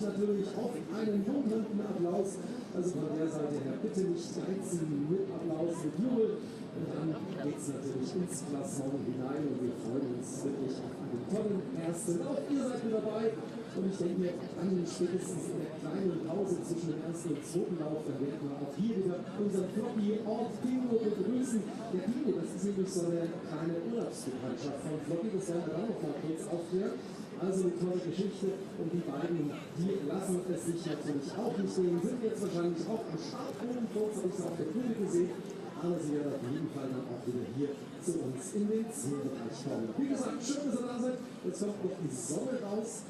Natürlich auf einen jubelnden Applaus, also von der Seite her bitte nicht geizen mit Applaus, mit Jubel. Und dann geht es natürlich ins Klassement hinein und wir freuen uns wirklich auf einen tollen ersten. Auch ihr seid mit dabei und ich denke mir, dann spätestens in der kleinen Pause zwischen dem ersten und zweiten Lauf, da werden wir auch hier wieder unseren Floppy Ort Dino begrüßen. Der Dino, das ist nämlich so eine kleine Urlaubsbekanntschaft von Floppy, das werden wir dann noch mal kurz aufklären. Also eine tolle Geschichte und die beiden, die lassen es sich natürlich auch nicht nehmen, sind jetzt wahrscheinlich auch am Startboden, kurz habe ich es auf der Bühne gesehen, aber sie werden auf jeden Fall dann auch wieder hier zu uns in den Zielbereich kommen. Wie gesagt, schön, dass ihr da seid, jetzt kommt noch die Sonne raus,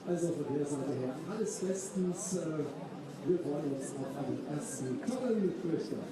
also von der Seite her alles bestens, wir freuen uns auf einen ersten tollen Durchgang.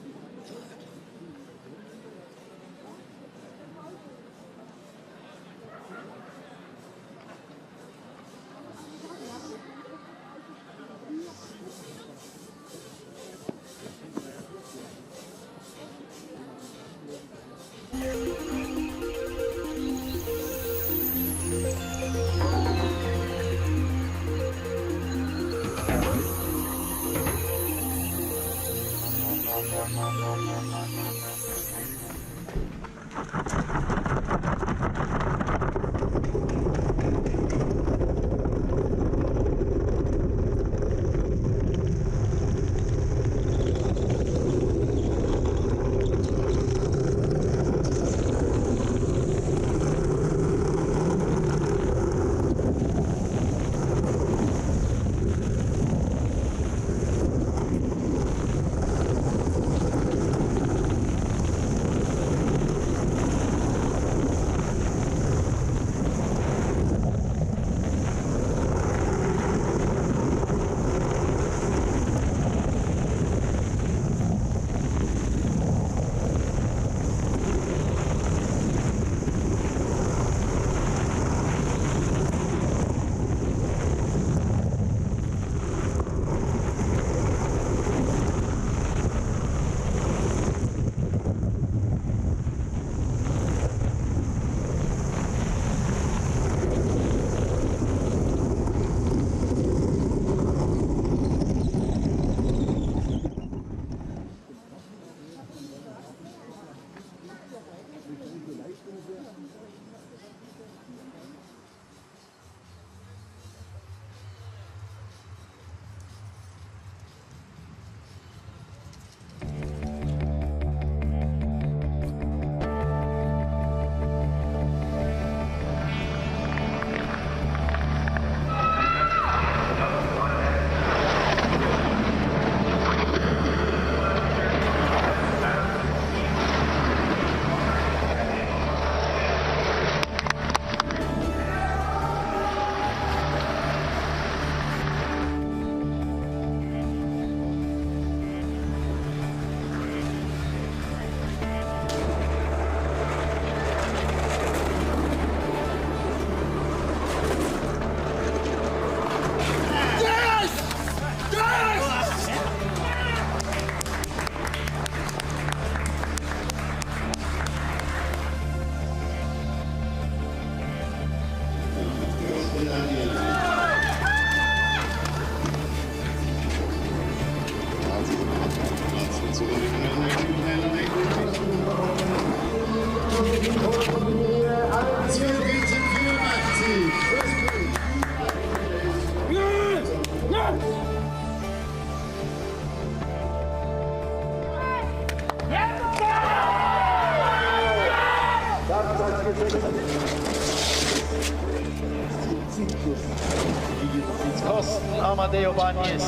Amadeo Bagnes.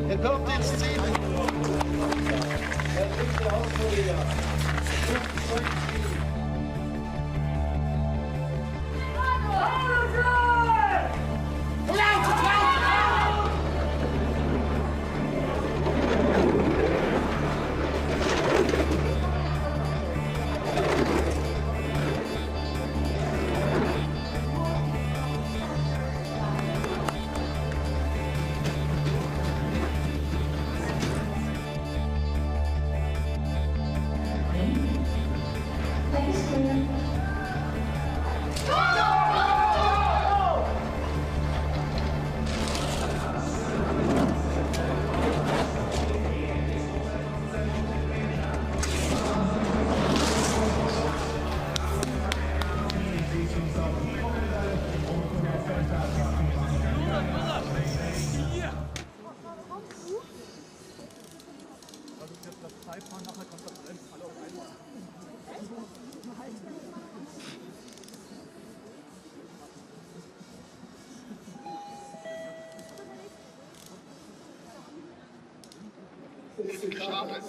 Er kommt ins Ziel. Er kriegt die Ausfuhr. ist gestartet.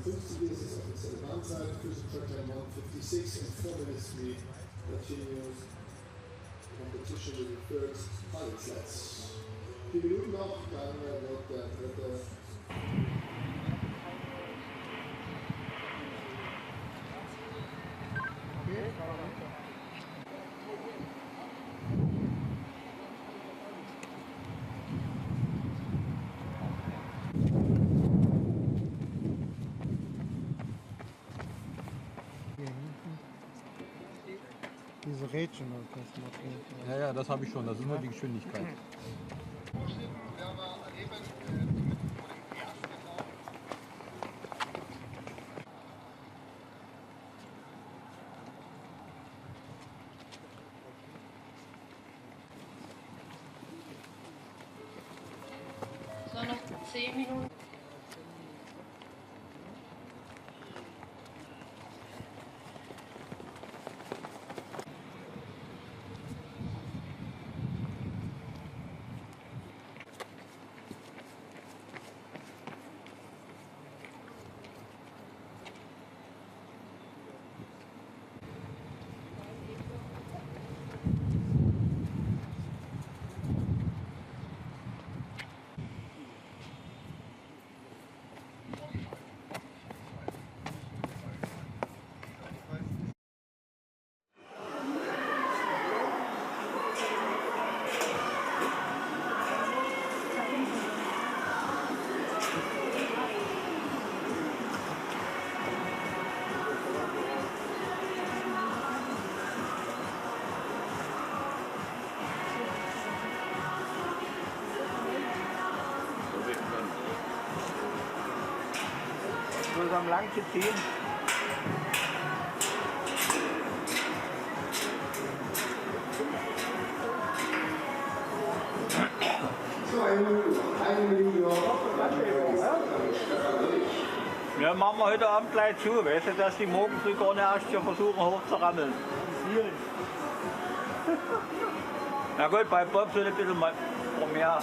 This is official downside, cruising track time 156 and 4 minutes lead continues competition with the third pilot sleds. 4 Minuten noch, dann wird der dritte Diese Rädchen und das macht. Ja, ja, das habe ich schon. Das ist nur die Geschwindigkeit. So, noch 10 Minuten. Am lang zu ziehen. Ja, machen wir heute Abend gleich zu, weißt du, dass die morgen früh gar nicht erst hier versuchen hochzurammeln. Na gut, bei Bobsleigh ein bisschen mehr.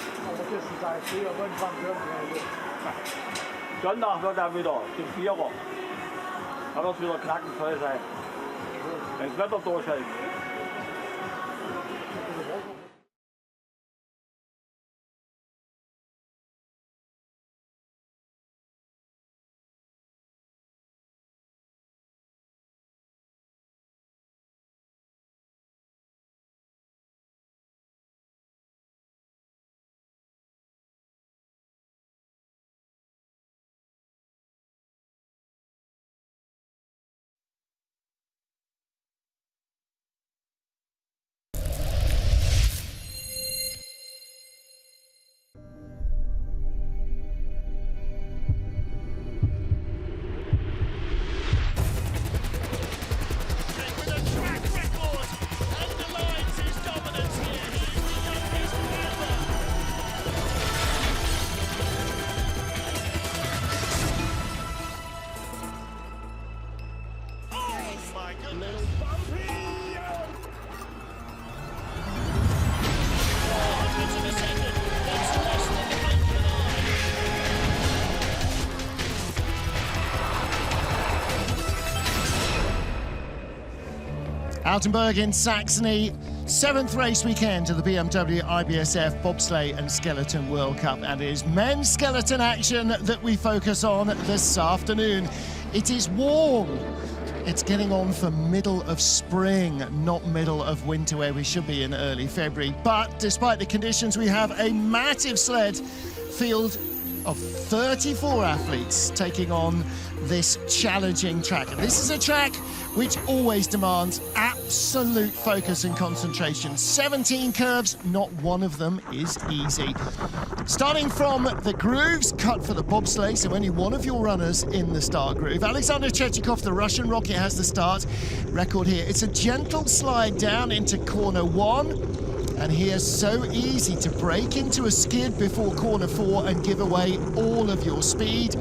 Sonntag wird er wieder, zum 4er. Da wird es wieder knackenvoll sein. Wenn das Wetter durchhält. Altenberg in Saxony, 7th race weekend of the BMW IBSF Bobsleigh and Skeleton World Cup, and it is men's skeleton action that we focus on this afternoon. It is warm. It's getting on for middle of spring, not middle of winter where we should be in early February. But despite the conditions, we have a massive sled field of 34 athletes taking on this challenging track. And this is a track which always demands absolute focus and concentration. 17 curves, not one of them is easy. Starting from the grooves cut for the bobsleigh, so only one of your runners in the start groove. Alexander Chechikov, the Russian rocket, has the start record here. It's a gentle slide down into corner 1. And here, so easy to break into a skid before corner 4 and give away all of your speed.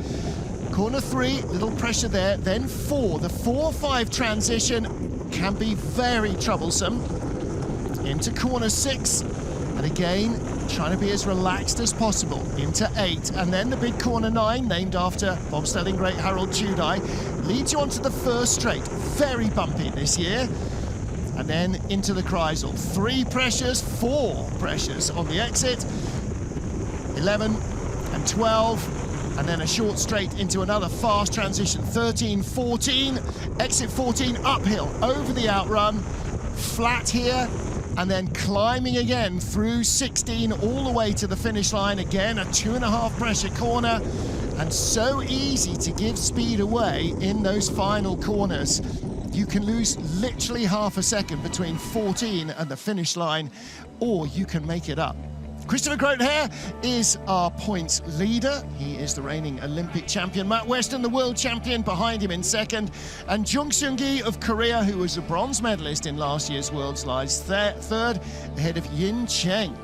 Corner 3, little pressure there, then 4. The 4-5 transition can be very troublesome. Into corner 6, and again, trying to be as relaxed as possible. Into 8, and then the big corner 9, named after bobsledding great Harold Tudaj, leads you onto the first straight. Very bumpy this year. And then into the Kreisel. 3 pressures, 4 pressures on the exit. 11 and 12, and then a short straight into another fast transition. 13, 14, exit 14, uphill, over the outrun, flat here, and then climbing again through 16 all the way to the finish line. Again, a 2.5 pressure corner, and so easy to give speed away in those final corners. You can lose literally half a second between 14 and the finish line, or you can make it up. Christopher Groothair is our points leader. He is the reigning Olympic champion. Matt Weston, the world champion, behind him in second. And Jung Seung-gi of Korea, who was a bronze medalist in last year's World Slides, third, ahead of Yin Cheng.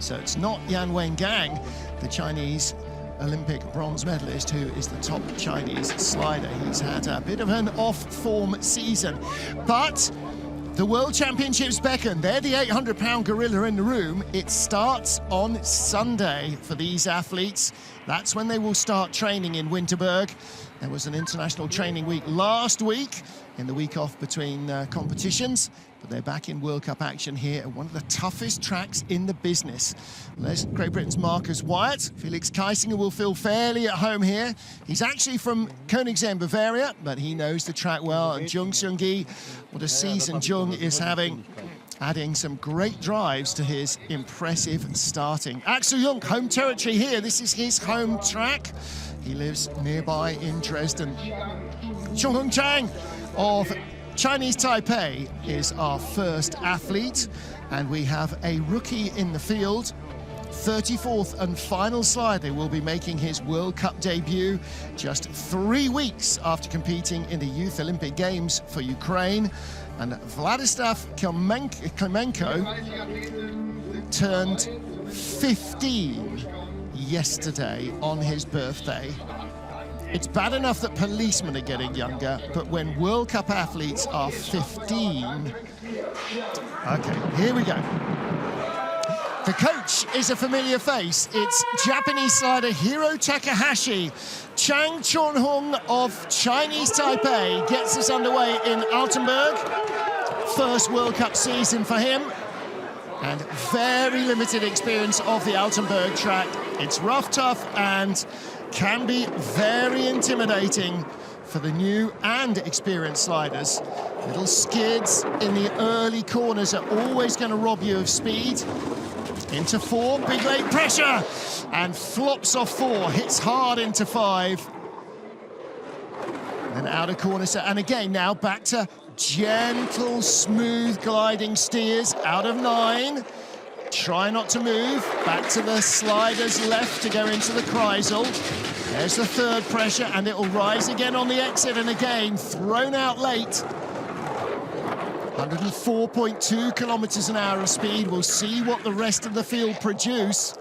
So it's not Yan Wengang, the Chinese Olympic bronze medalist, who is the top Chinese slider. He's had a bit of an off-form season, but the World Championships beckon. They're the 800-pound gorilla in the room. It starts on Sunday for these athletes. That's when they will start training in Winterberg. There was an international training week last week, in the week off between competitions, but they're back in World Cup action here at one of the toughest tracks in the business. There's Great Britain's Marcus Wyatt. Felix Keisinger will feel fairly at home here. He's actually from Koenigsegg, Bavaria, but he knows the track well. And Jung Seung-gi, what a season Jung is having, adding some great drives to his impressive starting. Axel Jung, home territory here. This is his home track. He lives nearby in Dresden. Chonghong Chang of Chinese Taipei is our first athlete, and we have a rookie in the field. 34th and final slider will be making his World Cup debut just 3 weeks after competing in the Youth Olympic Games for Ukraine. And Vladislav Klemenko turned 15 yesterday on his birthday. It's bad enough that policemen are getting younger, but when World Cup athletes are 15... Okay, here we go. The coach is a familiar face. It's Japanese slider Hiro Takahashi. Chang Chun-hung of Chinese Taipei gets us underway in Altenberg. First World Cup season for him. And very limited experience of the Altenberg track. It's rough, tough, and can be very intimidating for the new and experienced sliders. Little skids in the early corners are always going to rob you of speed. Into 4, big leg pressure, and flops off 4, hits hard into 5. Then out of corner set, and again now back to gentle, smooth gliding steers out of 9. Try not to move, back to the sliders left to go into the Kreisel. There's the third pressure, and it will rise again on the exit, and again thrown out late. 104.2 kilometers an hour of speed. We'll see what the rest of the field produce.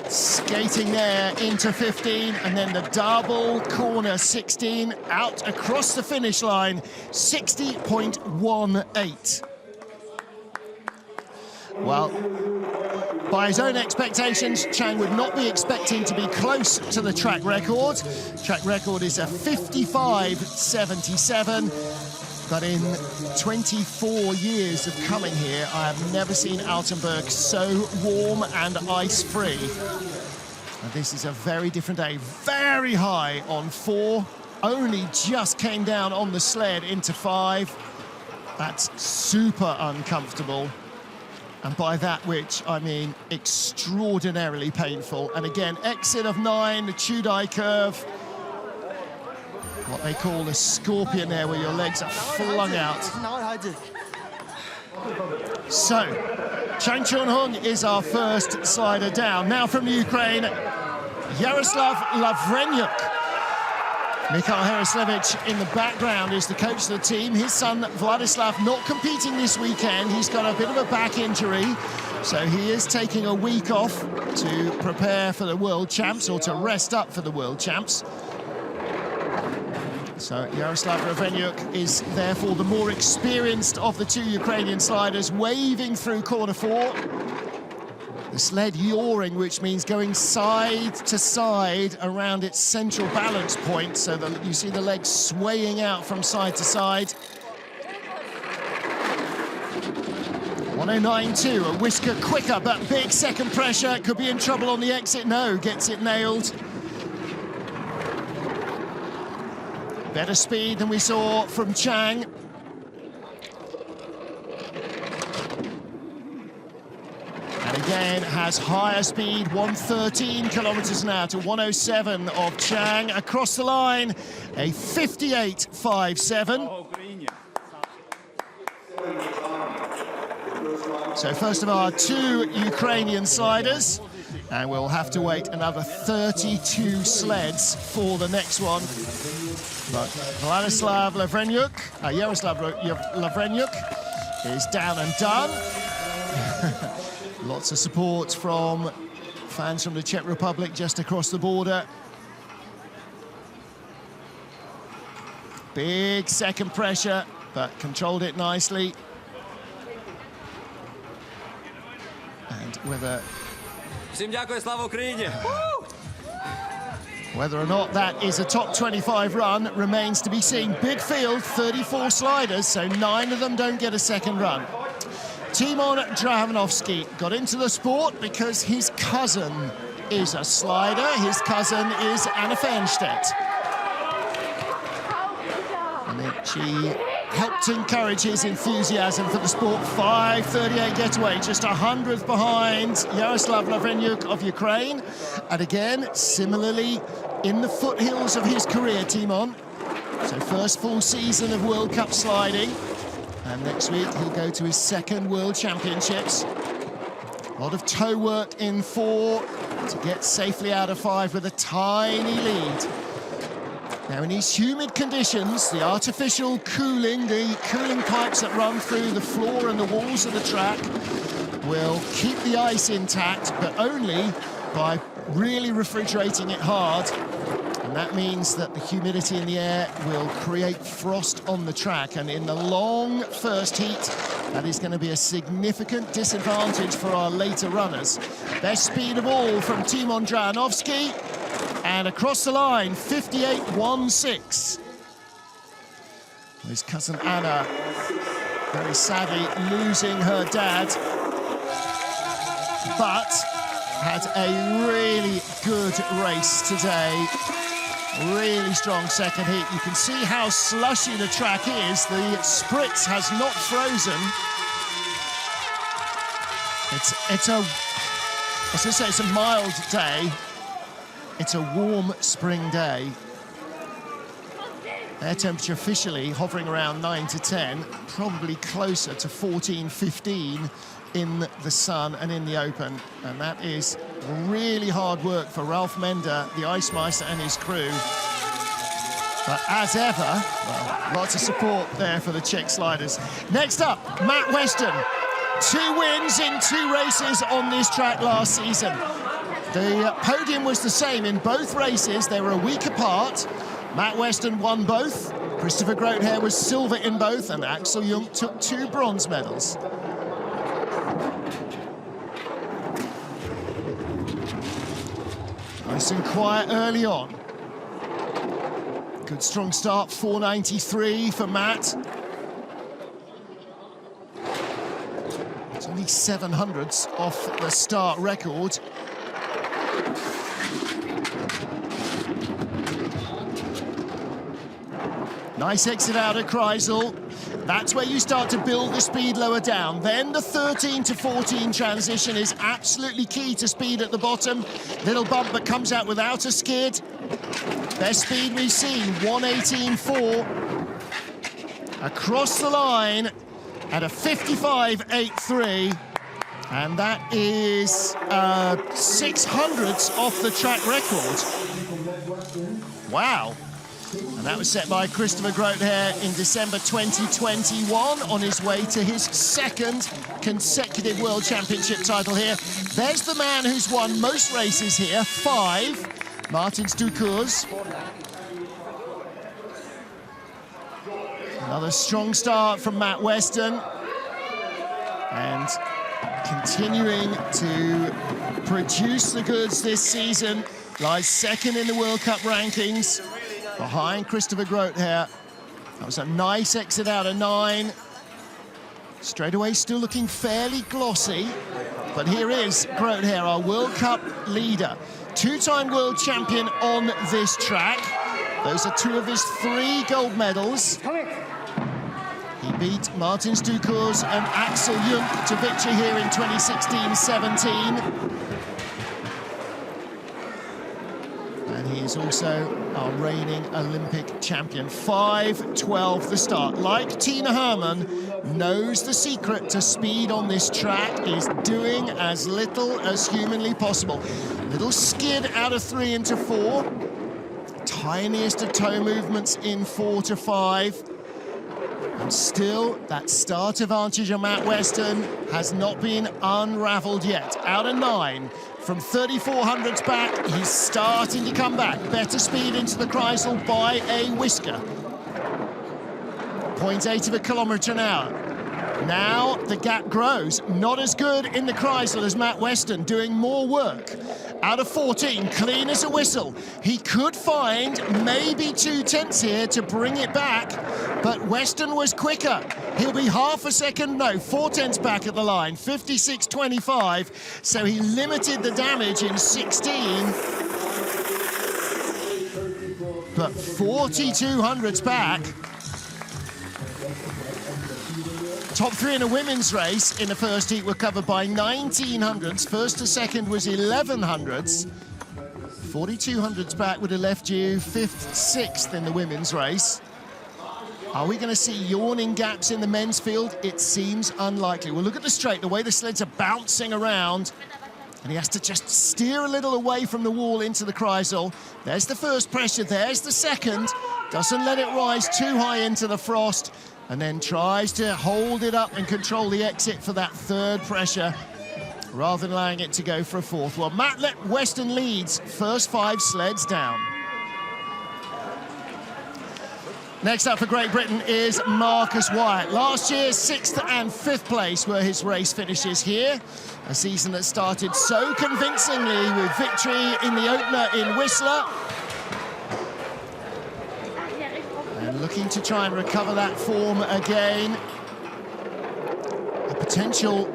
Skating there into 15, and then the double corner 16 out across the finish line, 60.18. Well, by his own expectations, Chang would not be expecting to be close to the track record. Track record is a 55.77, but in 24 years of coming here, I have never seen Altenberg so warm and ice-free. And this is a very different day. Very high on 4, only just came down on the sled into 5. That's super uncomfortable. And by that which I mean extraordinarily painful. And again, exit of 9, the Chudai curve. What they call a scorpion there, where your legs are flung out. So, Chang Chun-hung is our first slider down. Now from the Ukraine, Yaroslav Lavrenyuk. Mikhail Herislevich in the background is the coach of the team. His son, Vladislav, not competing this weekend. He's got a bit of a back injury, so he is taking a week off to prepare for the World Champs, or to rest up for the World Champs. So Yaroslav Lavrenyuk is therefore the more experienced of the 2 Ukrainian sliders, waving through corner 4. The sled yawing, which means going side to side around its central balance point, so that you see the legs swaying out from side to side. 109.2, a whisker quicker, but big second pressure. Could be in trouble on the exit. No, gets it nailed. Better speed than we saw from Chang. And again, has higher speed, 113 kilometers an hour to 107 of Chang. Across the line, a 58.57. So first of our 2 Ukrainian sliders, and we'll have to wait another 32 sleds for the next one. But Vladislav Lavrenyuk, Yaroslav Lavrenyuk is down and done. Lots of support from fans from the Czech Republic just across the border. Big second pressure, but controlled it nicely. And whether or not that is a top 25 run remains to be seen. Big field, 34 sliders, so 9 of them don't get a second run. Timon Drahanovsky got into the sport because his cousin is a slider. His cousin is Anna Fernstedt. And she helped encourage his enthusiasm for the sport. 5:38 getaway, just 100th behind Yaroslav Lavrenyuk of Ukraine. And again, similarly, in the foothills of his career, Timon. So first full season of World Cup sliding. And next week, he'll go to his 2nd World Championships. A lot of toe work in 4 to get safely out of 5 with a tiny lead. Now, in these humid conditions, the artificial cooling, the cooling pipes that run through the floor and the walls of the track will keep the ice intact, but only by really refrigerating it hard. And that means that the humidity in the air will create frost on the track. And in the long first heat, that is going to be a significant disadvantage for our later runners. Best speed of all from Timon Drajanovski. And across the line, 58.16. His cousin Anna, very sadly losing her dad, but had a really good race today. Really strong second heat. You can see how slushy the track is. The spritz has not frozen. It's a mild day. It's a warm spring day. Air temperature officially hovering around 9 to 10, probably closer to 14, 15 in the sun and in the open. And that is really hard work for Ralf Mender, the Ice Meister, and his crew. But as ever, well, lots of support there for the Czech sliders. Next up, Matt Weston. 2 wins in 2 races on this track last season. The podium was the same in both races. They were a week apart. Matt Weston won both. Christopher Groothair was silver in both, and Axel Jung took 2 bronze medals. Nice and quiet early on. Good strong start, 4.93 for Matt. It's only 700ths off the start record. Nice exit out of Kreisel. That's where you start to build the speed lower down. Then the 13 to 14 transition is absolutely key to speed at the bottom. Little bump but comes out without a skid. Best speed we've seen, 1:18.4. Across the line at a 55.83. And that is 600ths off the track record. Wow. And that was set by Christopher Groothair in December 2021 on his way to his 2nd consecutive World Championship title here. There's the man who's won most races here, 5, Martin Stukurz. Another strong start from Matt Weston. And continuing to produce the goods this season, lies 2nd in the World Cup rankings, behind Christopher Groothair. That was a nice exit out of 9. Straight away still looking fairly glossy, but here is Groothair, our World Cup leader. 2-time world champion on this track. Those are 2 of his 3 gold medals. He beat Martin Stukurz and Axel Jung to victory here in 2016-17. And he is also our reigning Olympic champion. 5.12 the start. Like Tina Hermann, knows the secret to speed on this track is doing as little as humanly possible. Little skid out of 3 into 4. Tiniest of toe movements in 4 to 5. And still, that start advantage on Matt Weston has not been unravelled yet. Out of 9. From 3,400s back, he's starting to come back. Better speed into the Kreisel by a whisker. 0.8 of a kilometre an hour. Now the gap grows. Not as good in the Kreisel as Matt Weston, doing more work. Out of 14, clean as a whistle. He could find maybe 2 tenths here to bring it back, but Weston was quicker. He'll be half a second, no, 4 tenths back at the line, 56.25. So he limited the damage in 16. But 4,200s back. Top 3 in a women's race in the first heat were covered by 1,900s. First to second was 1,100s. 4,200s back would have left you 5th, 6th in the women's race. Are we going to see yawning gaps in the men's field? It seems unlikely. Well, look at the straight, the way the sleds are bouncing around. And he has to just steer a little away from the wall into the Kreisel. There's the first pressure, there's the second. Doesn't let it rise too high into the frost. And then tries to hold it up and control the exit for that 3rd pressure, rather than allowing it to go for a 4th. Well, Matt Weston leads, first 5 sleds down. Next up for Great Britain is Marcus Wyatt. Last year, 6th and 5th place were his race finishes here. A season that started so convincingly with victory in the opener in Whistler. And looking to try and recover that form again. A potential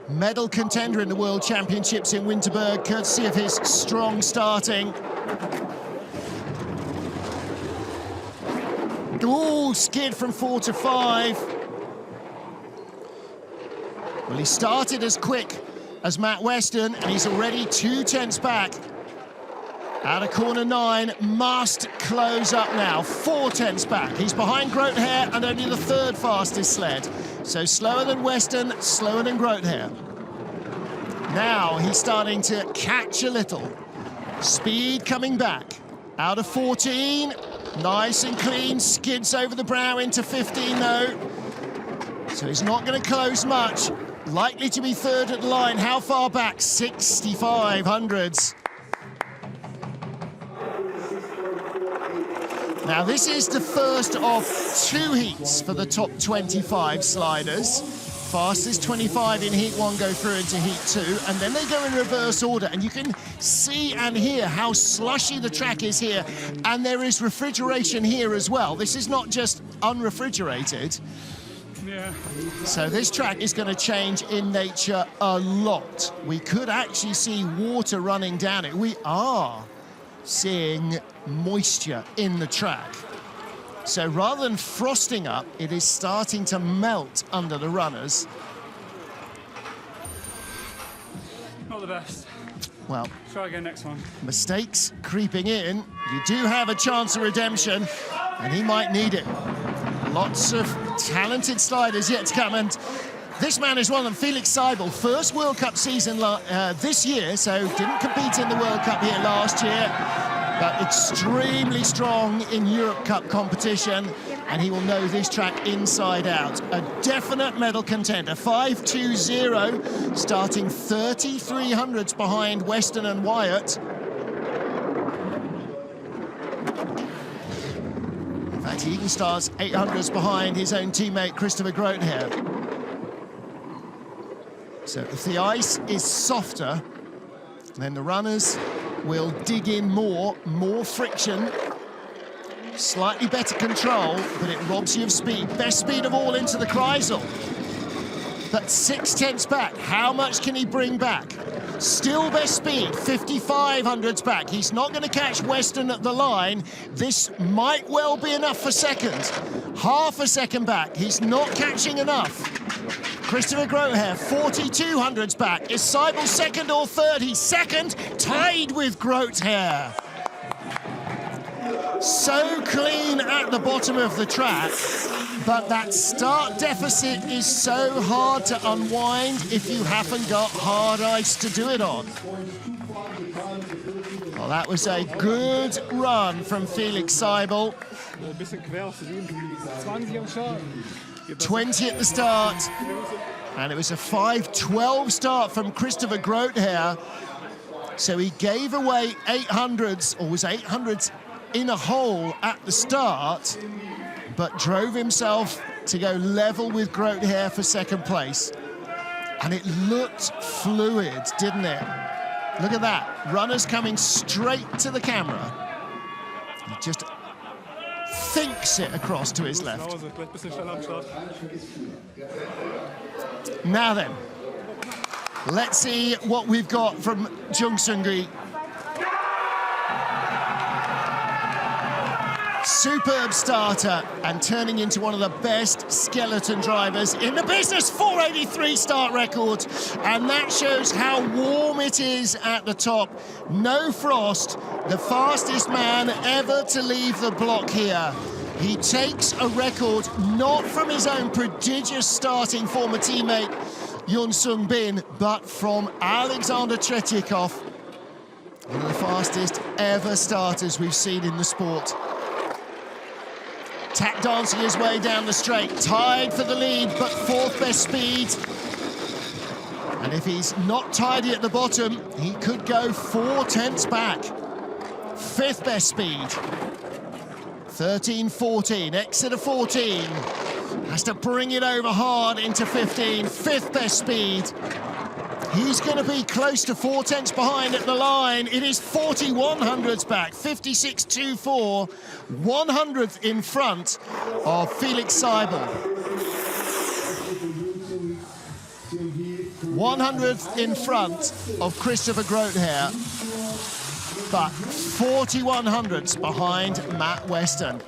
medal contender in the World Championships in Winterberg, courtesy of his strong starting. Ooh, skid from 4 to 5. Well, he started as quick as Matt Weston, and he's already 2/10 back. Out of corner 9, must close up now. 4/10 back. He's behind Grotehair and only the 3rd fastest sled. So slower than Weston, slower than Grotehair. Now he's starting to catch a little. Speed coming back. Out of 14, nice and clean, skids over the brow into 15 though. So he's not going to close much. Likely to be 3rd at the line. How far back? 65 hundredths. Now this is the first of 2 heats for the top 25 sliders. Fastest 25 in heat 1 go through into heat 2, and then they go in reverse order, and you can see and hear how slushy the track is here, and there is refrigeration here as well. This is not just unrefrigerated. Yeah. So this track is going to change in nature a lot. We could actually see water running down it. We are seeing moisture in the track. So rather than frosting up, it is starting to melt under the runners. Not the best. Well, try again next one. Mistakes creeping in. You do have a chance of redemption, and he might need it. Lots of talented sliders yet to come, and this man is one of them, Felix Seibel. First World Cup season this year, so didn't compete in the World Cup here last year, but extremely strong in Europe Cup competition, and he will know this track inside out. A definite medal contender, 5.20, starting 33 hundredths behind Weston and Wyatt. In fact, he even starts 800ths behind his own teammate Christopher Grotehair. So if the ice is softer, then the runners will dig in more friction, slightly better control, but it robs you of speed. Best speed of all into the Kreisel. But 6/10 back, how much can he bring back? Still best speed, 55 hundredths back. He's not going to catch Weston at the line. This might well be enough for second. Half a second back, he's not catching enough. Christopher Grotehair, 42 hundredths back. Is Seibel second or third? He's second, tied with Grotehair. So clean at the bottom of the track, but that start deficit is so hard to unwind if you haven't got hard ice to do it on. Well, that was a good run from Felix Seibel. 20 at the start, and it was a 5.12 start from Christopher Grotehair. So he gave away 800ths, or was 800ths in a hole at the start, but drove himself to go level with Grotehair for second place. And it looked fluid, didn't it? Look at that, runners coming straight to the camera. He just thinks it across to his left. Now then, let's see what we've got from Jung Seung-gi. Superb starter and turning into one of the best skeleton drivers in the business. 483 start record, and that shows how warm it is at the top. No frost, the fastest man ever to leave the block here. He takes a record not from his own prodigious starting former teammate Yun Sung Bin, but from Alexander Tretyakov, one of the fastest ever starters we've seen in the sport. Tap dancing his way down the straight, tied for the lead, but 4th best speed. And if he's not tidy at the bottom, he could go 4/10 back. 5th best speed. 13-14, Exeter 14. Has to bring it over hard into 15, fifth best speed. He's going to be close to 4/10 behind at the line. It is 41/100ths back, 56.24, 100th in front of Felix Seibel. 100th in front of Christopher Groothair, but 41/100ths behind Matt Weston.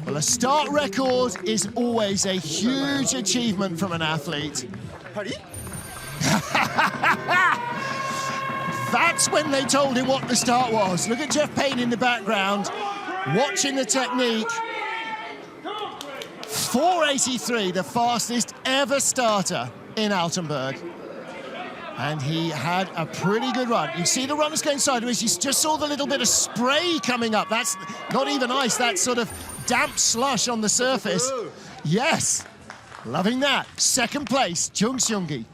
Well, a start record is always a huge achievement from an athlete. That's when they told him what the start was. Look at Jeff Payne in the background, watching the technique. 4:83, the fastest ever starter in Altenberg. And he had a pretty good run. You see the runners going sideways. You just saw the little bit of spray coming up. That's not even ice, that's sort of damp slush on the surface. Yes, loving that. Second place, Jung Seung-gi.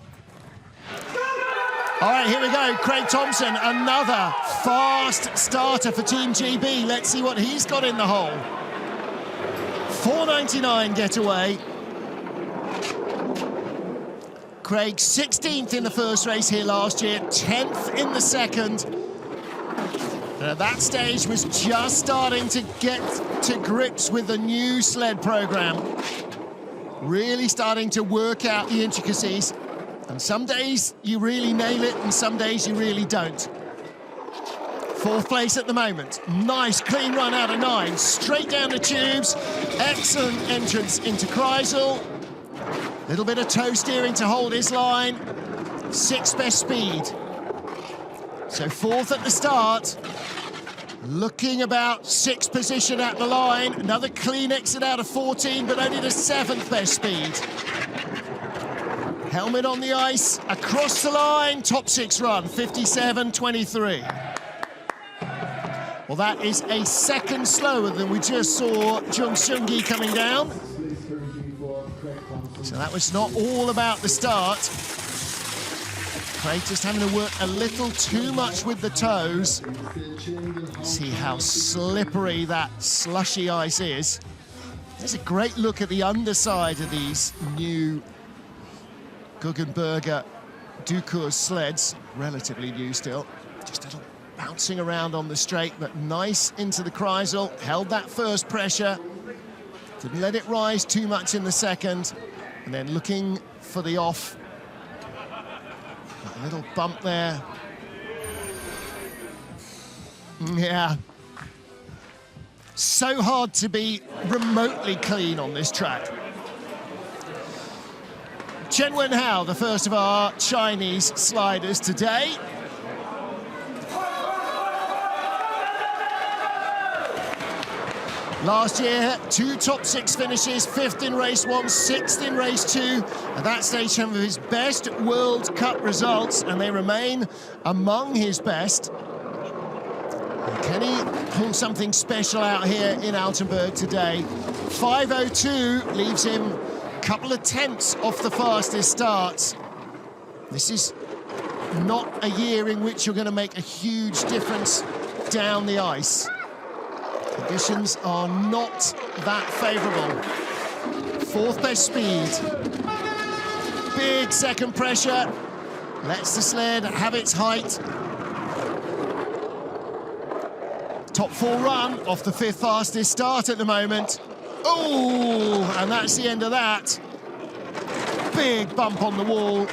All right, here we go. Craig Thompson, another fast starter for Team GB. Let's see what he's got in the hole. 4:99 getaway. Craig 16th in the first race here last year, 10th in the second. And at that stage was just starting to get to grips with the new sled program. Really starting to work out the intricacies. And some days you really nail it and some days you really don't. Fourth place at the moment. Nice clean run out of 9. Straight down the tubes. Excellent entrance into Kreisel. Little bit of toe steering to hold his line. 6th best speed. So 4th at the start. Looking about 6th position at the line. Another clean exit out of 14, but only the 7th best speed. Helmet on the ice, across the line, top 6 run, 57.23. Well, that is a second slower than we just saw Jung Seung-gi coming down. So that was not all about the start. Craig just having to work a little too much with the toes. See how slippery that slushy ice is. There's a great look at the underside of these new Guggenberger Ducours sleds, relatively new still. Just a little bouncing around on the straight, but nice into the Kreisel. Held that first pressure. Didn't let it rise too much in the second. And then looking for the off. A little bump there. Yeah. So hard to be remotely clean on this track. Chen Wenhao, the first of our Chinese sliders today. Last year, 2 top 6 finishes, 5th in race 1, 6th in race 2. At that stage, some of his best World Cup results, and they remain among his best. Can he pull something special out here in Altenberg today? 5:02 leaves him a couple of tenths off the fastest starts. This is not a year in which you're going to make a huge difference down the ice. Conditions are not that favourable. 4th best speed. Big second pressure. Lets the sled have its height. Top 4 run off the 5th fastest start at the moment. Oh, and that's the end of that. Big bump on the wall.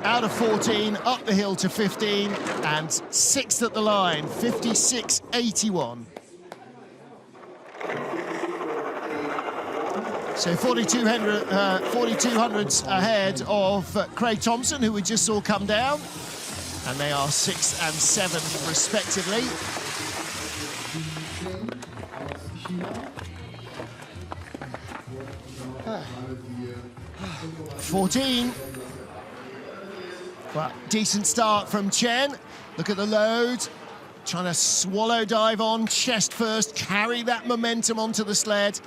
Out of 14, up the hill to 15, and 6th at the line, 56.81. So 4200s ahead of Craig Thompson, who we just saw come down. And they are 6th and 7th, respectively. 14. Well, decent start from Chen. Look at the load. Trying to swallow dive on, chest first, carry that momentum onto the sled.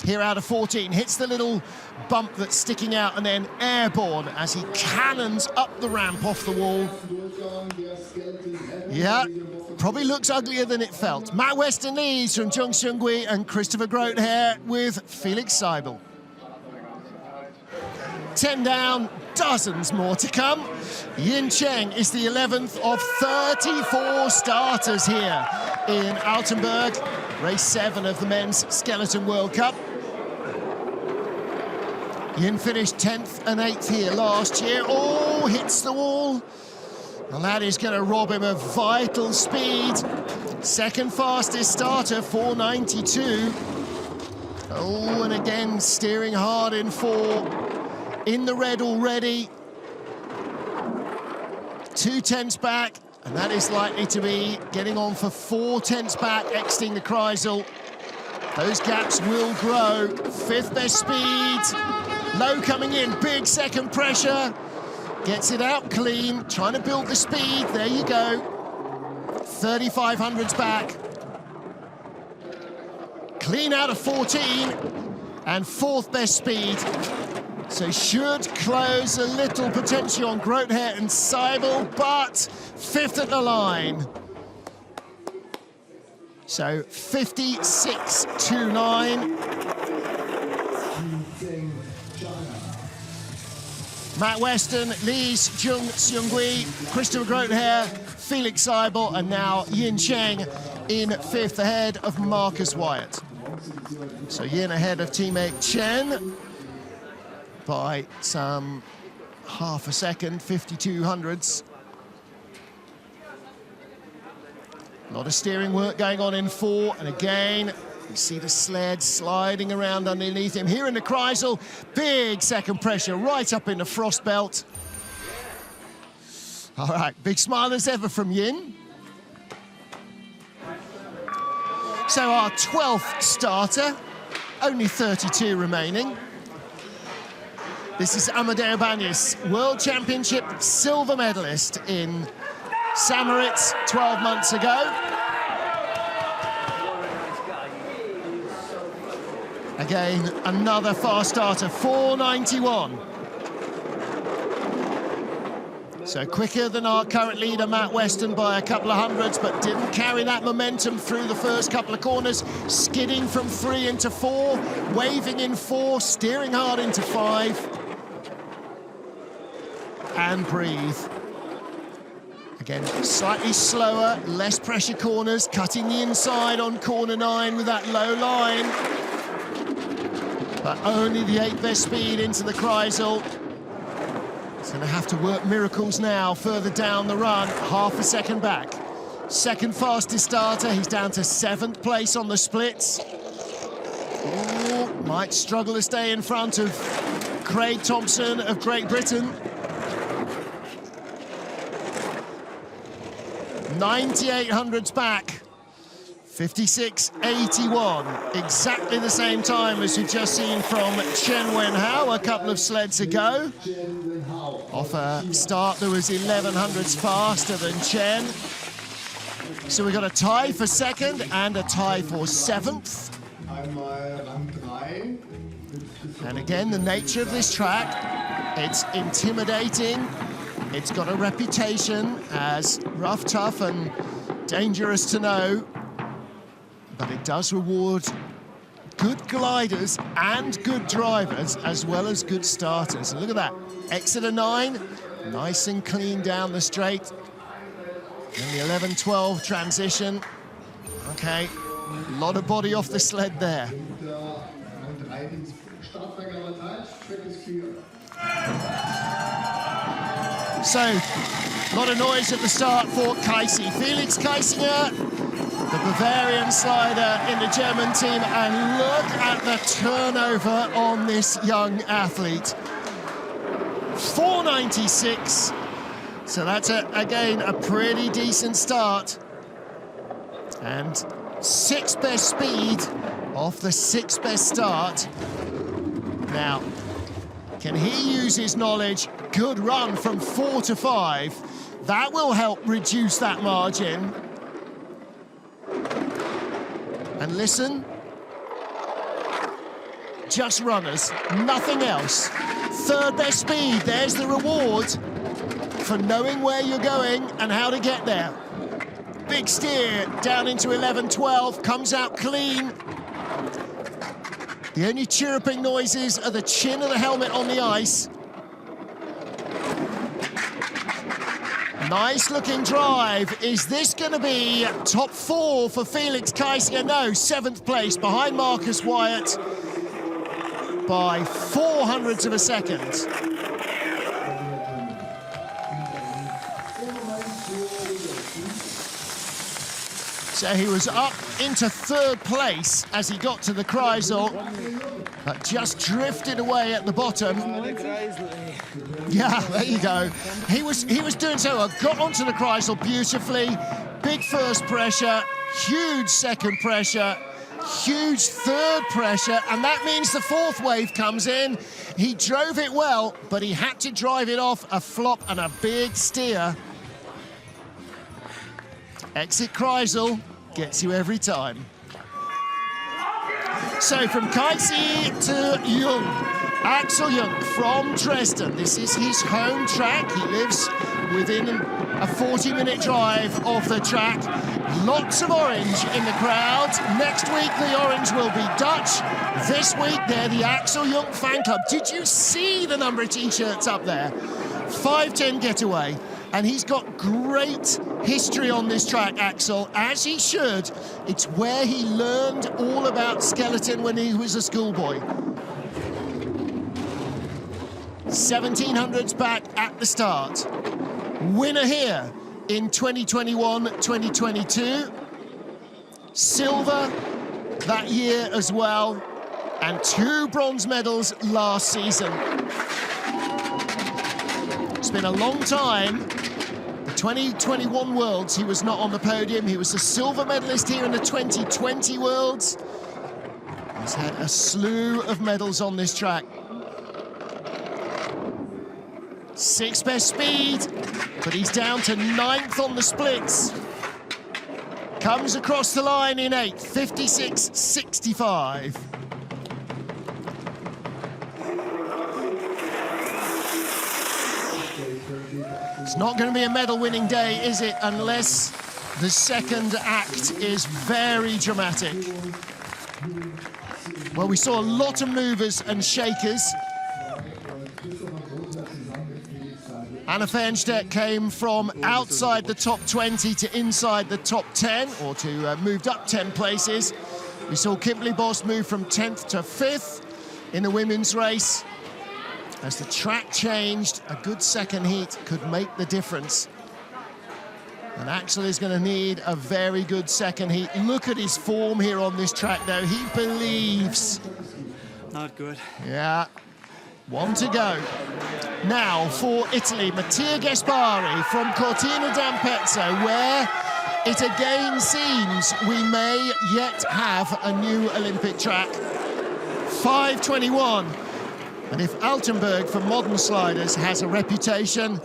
here out of 14. Hits the little bump that's sticking out and then airborne as he cannons up the ramp off the wall. Yeah, probably looks uglier than it felt. Matt Weston leads from Jung Seung-gui and Christopher Groothair with Felix Seibel. 10 down, dozens more to come. Yin Cheng is the 11th of 34 starters here in Altenberg, race 7 of the Men's Skeleton World Cup. Yin finished 10th and 8th here last year. Oh, hits the wall. Well, that is going to rob him of vital speed. Second fastest starter, 492. Oh, and again, steering hard in 4. In the red already. 2 tenths back, and that is likely to be getting on for 4 tenths back, exiting the Kreisel. Those gaps will grow. 5th best speed. Low coming in, big second pressure. Gets it out clean, trying to build the speed. There you go. 3,500s back. Clean out of 14, and 4th best speed. So should close a little potential on Groothair and Seibel, but 5th at the line. So 56.29. Matt Weston, Lees, Jung Seung-gui, Christopher Groothair, Felix Seibel, and now Yin Cheng in 5th ahead of Marcus Wyatt. So Yin ahead of teammate Chen by some half a second, 52 hundredths. A lot of steering work going on in 4, and again, you see the sled sliding around underneath him. Here in the Kreisel, big second pressure right up in the frost belt. All right, big smile as ever from Yin. So our 12th starter, only 32 remaining. This is Amadeo Bañez, World Championship silver medalist in Samaritz 12 months ago. Again, another fast starter, 491. So quicker than our current leader, Matt Weston, by a couple of hundreds, but didn't carry that momentum through the first couple of corners. Skidding from 3 into 4, waving in 4, steering hard into 5. And breathe. Again, slightly slower, less pressure corners, cutting the inside on corner 9 with that low line. But only the 8th best speed into the Kreisel. He's going to have to work miracles now further down the run, half a second back. Second fastest starter, he's down to 7th place on the splits. Ooh, might struggle to stay in front of Craig Thompson of Great Britain. 9,800s back, 56.81, exactly the same time as we've just seen from Chen Wenhao a couple of sleds ago. Off a start that was 1,100s faster than Chen. So we've got a tie for 2nd and a tie for 7th. And again, the nature of this track, it's intimidating. It's got a reputation as rough, tough, and dangerous to know, but it does reward good gliders and good drivers, as well as good starters. And look at that, exit of 9, nice and clean down the straight. And the 11-12 transition. Okay, a lot of body off the sled there. So, a lot of noise at the start for Kaisi. Felix Kaisinger, the Bavarian slider in the German team, and look at the turnover on this young athlete. 496, so that's, again, a pretty decent start. And 6th best speed off the 6th best start. Now, can he use his knowledge? Good run from 4 to 5. That will help reduce that margin. And listen. just runners, nothing else. Third best speed, there's the reward for knowing where you're going and how to get there. Big steer down into 11-12, comes out clean. The only chirruping noises are the chin of the helmet on the ice. Nice looking drive. Is this going to be top 4 for Felix Kaiser? No, 7th place behind Marcus Wyatt by 0.04 of a second. So he was up into 3rd place as he got to the Kreisel, but just drifted away at the bottom. Yeah, there you go. He was doing so. Got onto the Kreisel beautifully. Big first pressure, huge second pressure, huge third pressure, and that means the 4th wave comes in. He drove it well, but he had to drive it off a flop and a big steer. Exit Kreisel gets you every time. So from Kaisi to Jung, Axel Jung from Dresden. This is his home track. He lives within a 40-minute drive of the track. Lots of orange in the crowd. Next week, the orange will be Dutch. This week, they're the Axel Jung fan club. Did you see the number of T-shirts up there? 5:10 getaway. And he's got great history on this track, Axel, as he should. It's where he learned all about skeleton when he was a schoolboy. 1700s back at the start. Winner here in 2021-2022. Silver that year as well. And 2 bronze medals last season. It's been a long time. The 2021 Worlds, he was not on the podium. He was a silver medalist here in the 2020 Worlds. He's had a slew of medals on this track. 6th best speed, but he's down to 9th on the splits. Comes across the line in 8th, 56.65. It's not going to be a medal-winning day, is it, unless the second act is very dramatic. Well, we saw a lot of movers and shakers. Anna Fernstedt came from outside the top 20 to inside the top 10, or to moved up 10 places. We saw Kimberly Boss move from 10th to 5th in the women's race. As the track changed, a good second heat could make the difference. And Axel is going to need a very good second heat. Look at his form here on this track, though. He believes. Not good. Yeah. 1 to go. Now for Italy, Mattia Gaspari from Cortina d'Ampezzo, where it again seems we may yet have a new Olympic track. 5:21. And if Altenberg for modern sliders has a reputation,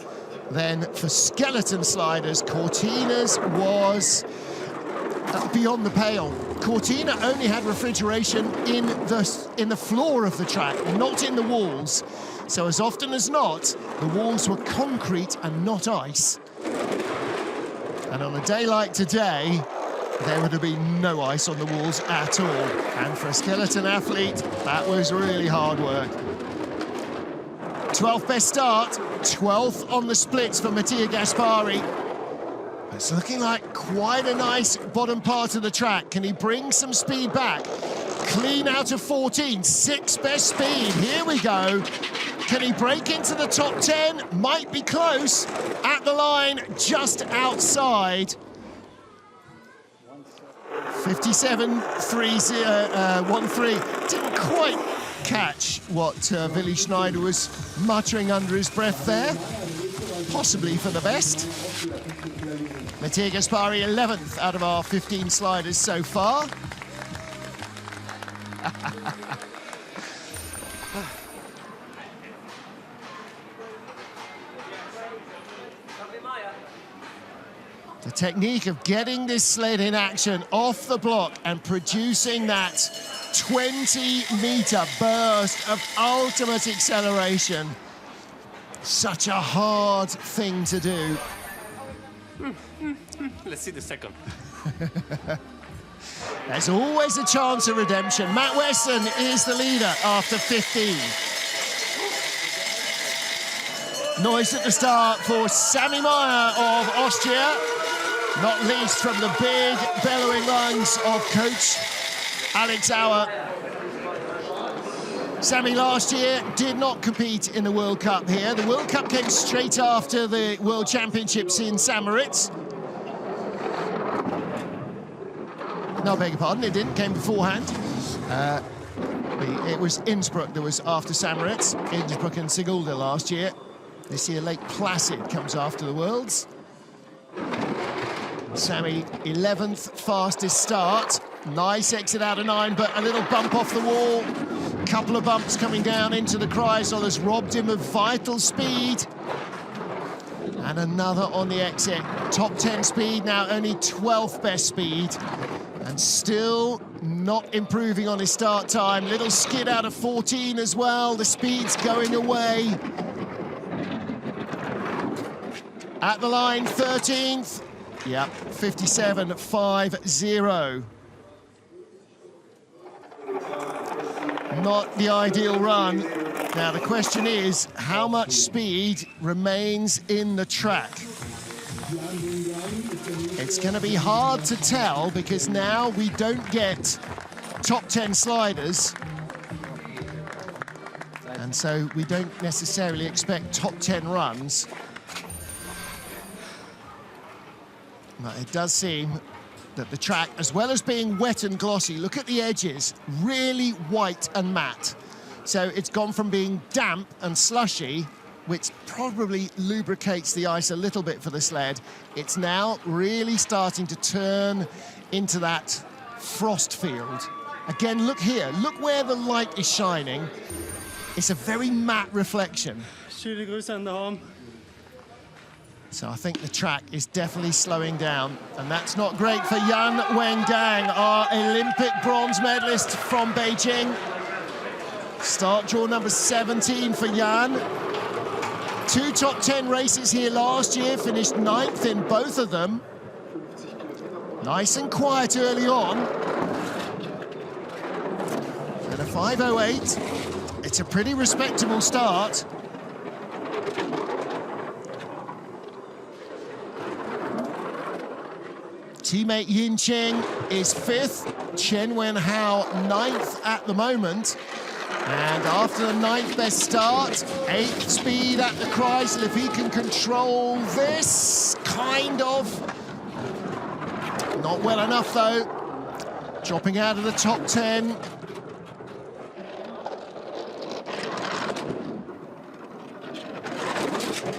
then for skeleton sliders, Cortina's was beyond the pale. Cortina only had refrigeration in the floor of the track, not in the walls. So as often as not, the walls were concrete and not ice. And on a day like today, there would have been no ice on the walls at all. And for a skeleton athlete, that was really hard work. 12th best start, 12th on the splits for Mattia Gaspari. It's looking like quite a nice bottom part of the track. Can he bring some speed back? Clean out of 14, 6th best speed. Here we go. Can he break into the top 10? Might be close. At the line, just outside. 57.13. Didn't quite catch what Willi Schneider was muttering under his breath there. Possibly for the best. Mattia Gaspari 11th out of our 15 sliders so far. The technique of getting this sled in action off the block and producing that 20-meter burst of ultimate acceleration. Such a hard thing to do. Let's see the second. There's always a chance of redemption. Matt Weston is the leader after 15. Noise at the start for Sami Meyer of Austria, not least from the big bellowing lungs of coach Alex Auer. Sami last year did not compete in the World Cup here. The World Cup came straight after the World Championships in St. Moritz. No, I beg your pardon, it didn't, came beforehand. It was Innsbruck that was after St. Moritz, Innsbruck and Sigulda last year. This year, Lake Placid comes after the Worlds. Sami, 11th fastest start. Nice exit out of 9, but a little bump off the wall. Couple of bumps coming down into the Kreisel has robbed him of vital speed. And another on the exit. Top 10 speed, now only 12th best speed. And still not improving on his start time. Little skid out of 14 as well. The speed's going away. At the line, 13th. Yep, 57.50. Not the ideal run. Now the question is, how much speed remains in the track? It's going to be hard to tell because now we don't get top 10 sliders. And so we don't necessarily expect top 10 runs. But it does seem that the track, as well as being wet and glossy, look at the edges, really white and matte. So it's gone from being damp and slushy, which probably lubricates the ice a little bit for the sled. It's now really starting to turn into that frost field. Again, look here, look where the light is shining. It's a very matte reflection. Schöne Grüße an der Horn. So I think the track is definitely slowing down, and that's not great for Yan Wengang, our Olympic bronze medalist from Beijing. Start draw number 17 for Yan. 2 top 10 races here last year, finished 9th in both of them. Nice and quiet early on. And a 5:08. It's a pretty respectable start. Teammate Yin Cheng is 5th, Chen Wenhao 9th at the moment. And after the 9th best start, 8th speed at the Kreisel. If he can control this, kind of. Not well enough though. Dropping out of the top 10.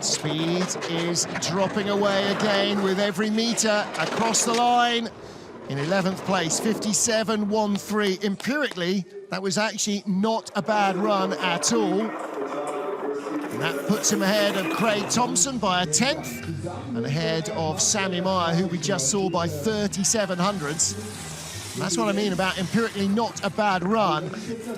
Speed is dropping away again with every metre across the line. In 11th place, 57.13. Empirically, that was actually not a bad run at all. And that puts him ahead of Craig Thompson by a 10th and ahead of Sami Meyer, who we just saw by 3700ths. And that's what I mean about empirically not a bad run.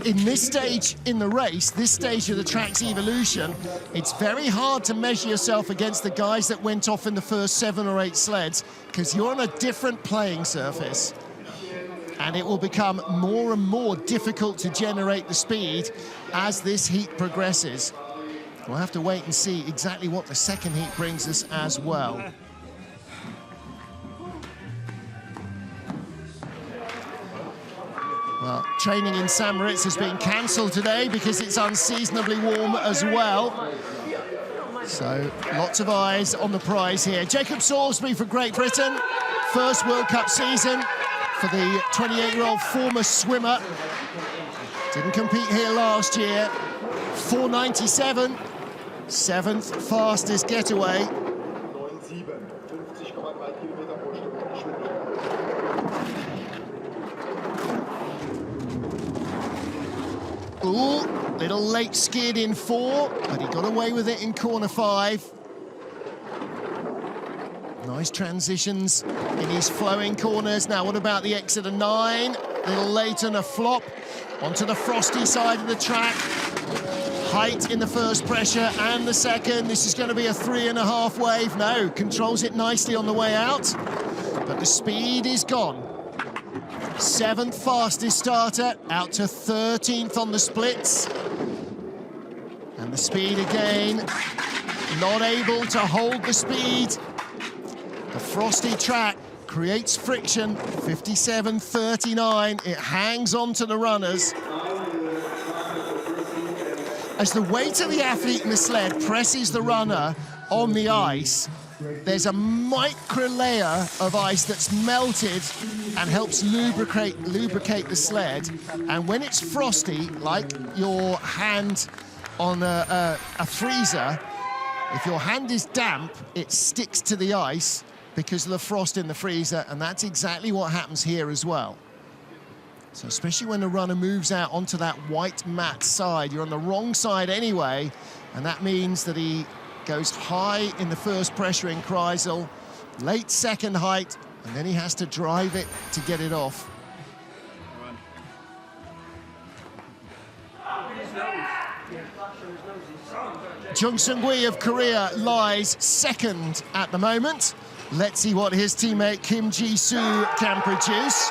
In this stage in the race, this stage of the track's evolution, it's very hard to measure yourself against the guys that went off in the first 7 or 8 sleds, because you're on a different playing surface. And it will become more and more difficult to generate the speed as this heat progresses. We'll have to wait and see exactly what the second heat brings us as well. Well, training in St. Moritz has been cancelled today because it's unseasonably warm as well. So lots of eyes on the prize here. Jacob Salisbury for Great Britain. First World Cup season for the 28-year-old former swimmer. Didn't compete here last year. 4:97, 7th fastest getaway. Ooh, little late skid in 4, but he got away with it in corner 5. Nice transitions in his flowing corners. Now, what about the exit of 9? Little late and a flop onto the frosty side of the track. Height in the first pressure and the second. This is going to be a 3.5 wave. No, controls it nicely on the way out, but the speed is gone. 7th fastest starter, out to 13th on the splits. And the speed again, not able to hold the speed. The frosty track creates friction, 57.39. It hangs on to the runners. As the weight of the athlete in the sled presses the runner on the ice, there's a micro layer of ice that's melted and helps lubricate the sled. And when it's frosty, like your hand on a freezer, if your hand is damp, it sticks to the ice because of the frost in the freezer, and that's exactly what happens here as well. So especially when the runner moves out onto that white mat side, you're on the wrong side anyway, and that means that he goes high in the first pressure in Kreisel, late second height, and then he has to drive it to get it off. Jung Seung-hui of Korea lies second at the moment. Let's see what his teammate Kim Ji-soo can produce.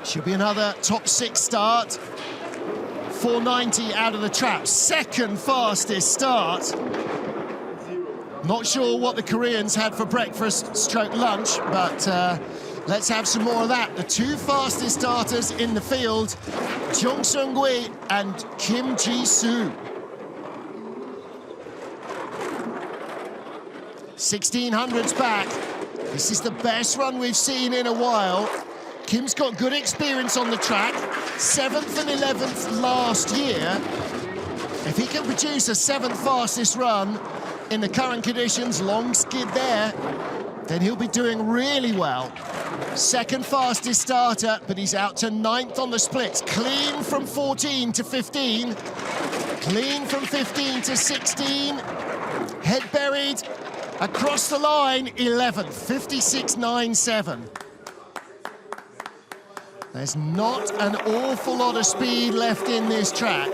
Should be another top 6 start. 490 out of the trap, second fastest start. Not sure what the Koreans had for breakfast stroke lunch, but let's have some more of that. The 2 fastest starters in the field, Jung Seung-hui and Kim Ji-soo. 1600's back. This is the best run we've seen in a while. Kim's got good experience on the track, 7th and 11th last year. If he can produce a 7th fastest run in the current conditions, long skid there, then he'll be doing really well. 2nd fastest starter, but he's out to 9th on the splits. Clean from 14 to 15. Clean from 15 to 16. Head buried. Across the line, 11th, 56.97. There's not an awful lot of speed left in this track.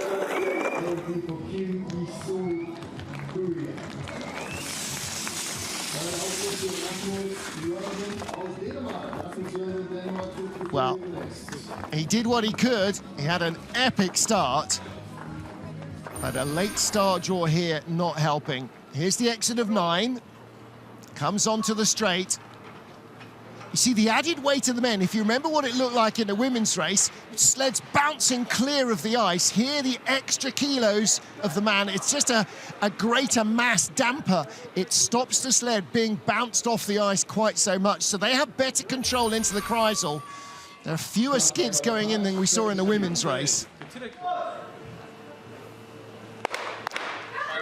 Well, he did what he could. He had an epic start, but a late start draw here not helping. Here's the exit of 9. Comes onto the straight. You see the added weight of the men. If you remember what it looked like in the women's race, sleds bouncing clear of the ice. Here, the extra kilos of the man. It's just a greater mass damper. It stops the sled being bounced off the ice quite so much. So they have better control into the Kreisel. There are fewer skids going in than we saw in the women's race.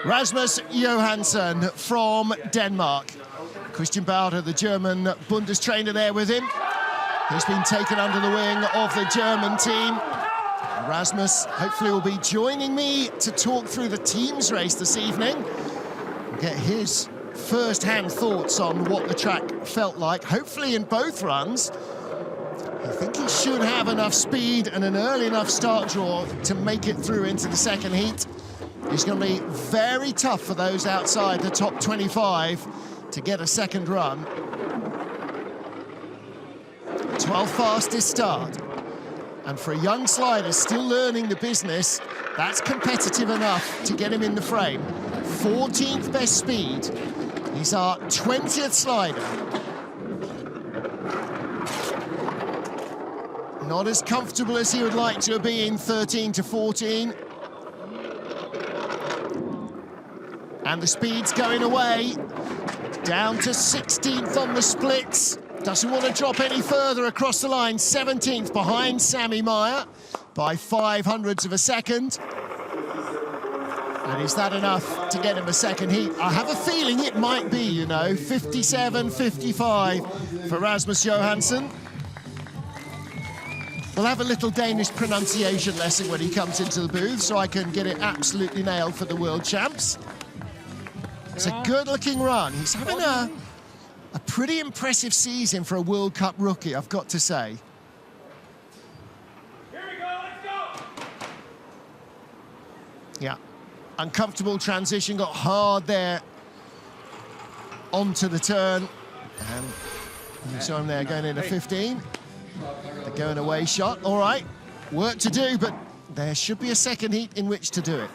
Rasmus Johansson from Denmark. Christian Bauder, the German Bundestrainer, there with him. He's been taken under the wing of the German team. Rasmus hopefully will be joining me to talk through the team's race this evening. We'll get his first-hand thoughts on what the track felt like, hopefully in both runs. I think he should have enough speed and an early enough start draw to make it through into the second heat. It's going to be very tough for those outside the top 25 to get a second run. 12th fastest start. And for a young slider still learning the business, that's competitive enough to get him in the frame. 14th best speed. He's our 20th slider. Not as comfortable as he would like to be in 13 to 14. And the speed's going away. Down to 16th on the splits. Doesn't want to drop any further across the line. 17th behind Sammy Meyer by 0.05 of a second. And is that enough to get him a second heat? I have a feeling it might be, you know. 57.55 for Rasmus Johansson. We'll have a little Danish pronunciation lesson when he comes into the booth so I can get it absolutely nailed for the world champs. It's a good-looking run. He's having a pretty impressive season for a World Cup rookie, I've got to say. Here we go, let's go! Yeah, uncomfortable transition, got hard there onto the turn. And you saw him there going into 15. The going away shot, all right. Work to do, but there should be a second heat in which to do it.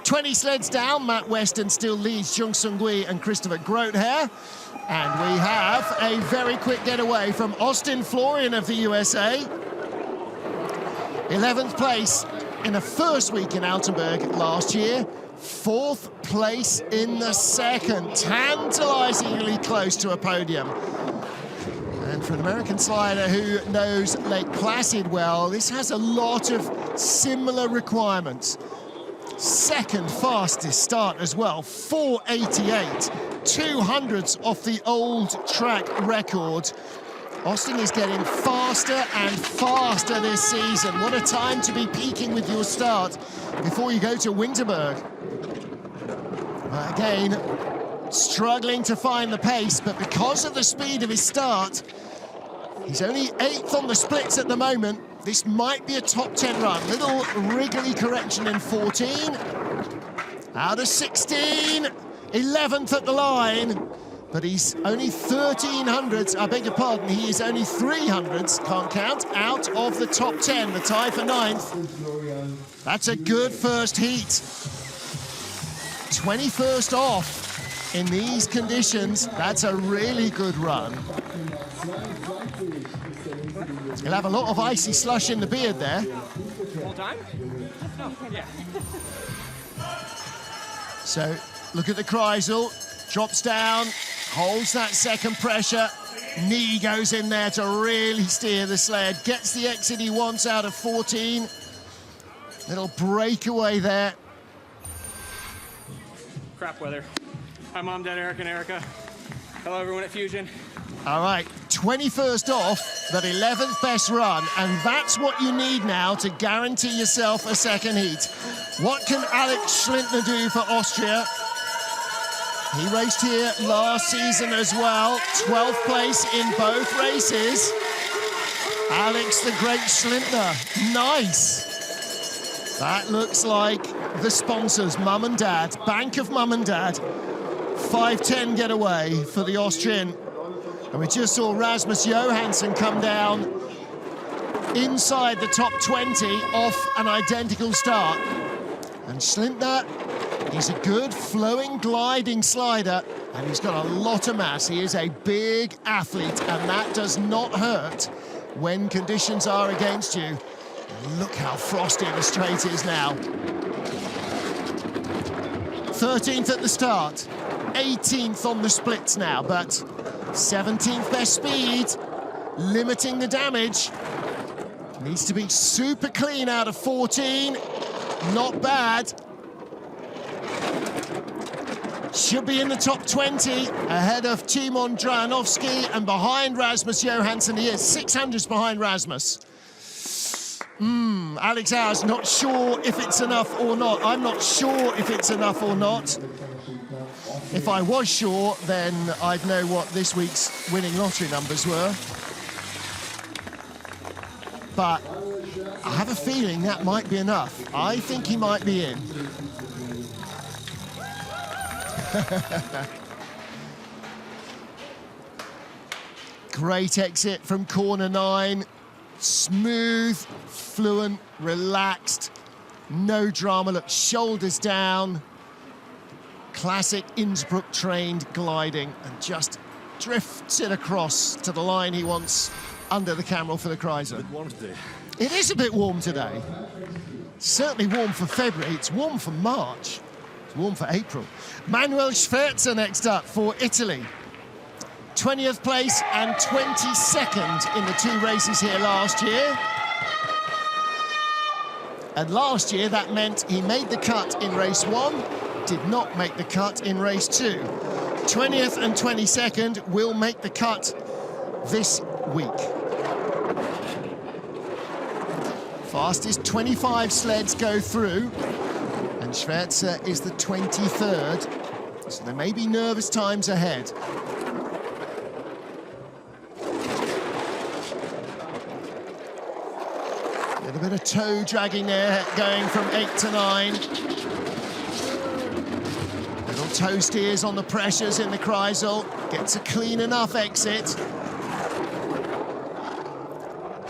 20 sleds down, Matt Weston still leads Jung Sung-gui and Christopher Groothair. And we have a very quick getaway from Austin Florian of the USA. 11th place in the first week in Altenberg last year. 4th place in the second, tantalizingly close to a podium. And for an American slider who knows Lake Placid well, this has a lot of similar requirements. Second fastest start as well, 4:88, 200ths off the old track record. Austin is getting faster and faster this season. What a time to be peaking with your start before you go to Winterberg. Again, struggling to find the pace, but because of the speed of his start, he's only 8th on the splits at the moment. This might be a top 10 run. Little wriggly correction in 14. Out of 16, 11th at the line. But he's only 1300ths, I beg your pardon, he is only 300ths, can't count, out of the top 10, the tie for 9th. That's a good first heat. 21st off in these conditions, that's a really good run. He'll have a lot of icy slush in the beard there. Full time? No, yeah. So, look at the Kreisel, drops down, holds that second pressure, knee goes in there to really steer the sled, gets the exit he wants out of 14. Little breakaway there. Crap weather. Hi, Mom, Dad, Eric, and Erica. Hello, everyone at Fusion. All right, 21st off, that 11th best run, and that's what you need now to guarantee yourself a second heat. What can Alex Schlintner do for Austria? He raced here last season as well, 12th place in both races. Alex the Great Schlintner, nice. That looks like the sponsors, Mum and Dad, Bank of Mum and Dad. 5:10 getaway for the Austrian. And we just saw Rasmus Johansson come down inside the top 20 off an identical start. And Schlintner, he's a good flowing gliding slider and he's got a lot of mass. He is a big athlete and that does not hurt when conditions are against you. Look how frosty the straight is now. 13th at the start, 18th on the splits now, but 17th best speed, limiting the damage. Needs to be super clean out of 14, not bad. Should be in the top 20, ahead of Timon Drajanovski and behind Rasmus Johansson. He is 600s behind Rasmus. Alex Howes, not sure if it's enough or not. I'm not sure if it's enough or not. If I was sure, then I'd know what this week's winning lottery numbers were. But I have a feeling that might be enough. I think he might be in. Great exit from corner 9. Smooth, fluent, relaxed, no drama. Look, shoulders down. Classic Innsbruck-trained gliding and just drifts it across to the line he wants under the camera for the Kreisel. Warm today. It is a bit warm today. Certainly warm for February. It's warm for March. It's warm for April. Manuel Schwerzer next up for Italy. 20th place and 22nd in the 2 races here last year. And last year that meant he made the cut in race 1, did not make the cut in race 2. 20th and 22nd will make the cut this week. Fastest 25 sleds go through, and Schwerzer is the 23rd. So there may be nervous times ahead. A little bit of toe dragging there, going from 8 to 9. Little toe steers on the pressures in the Kreisel. Gets a clean enough exit.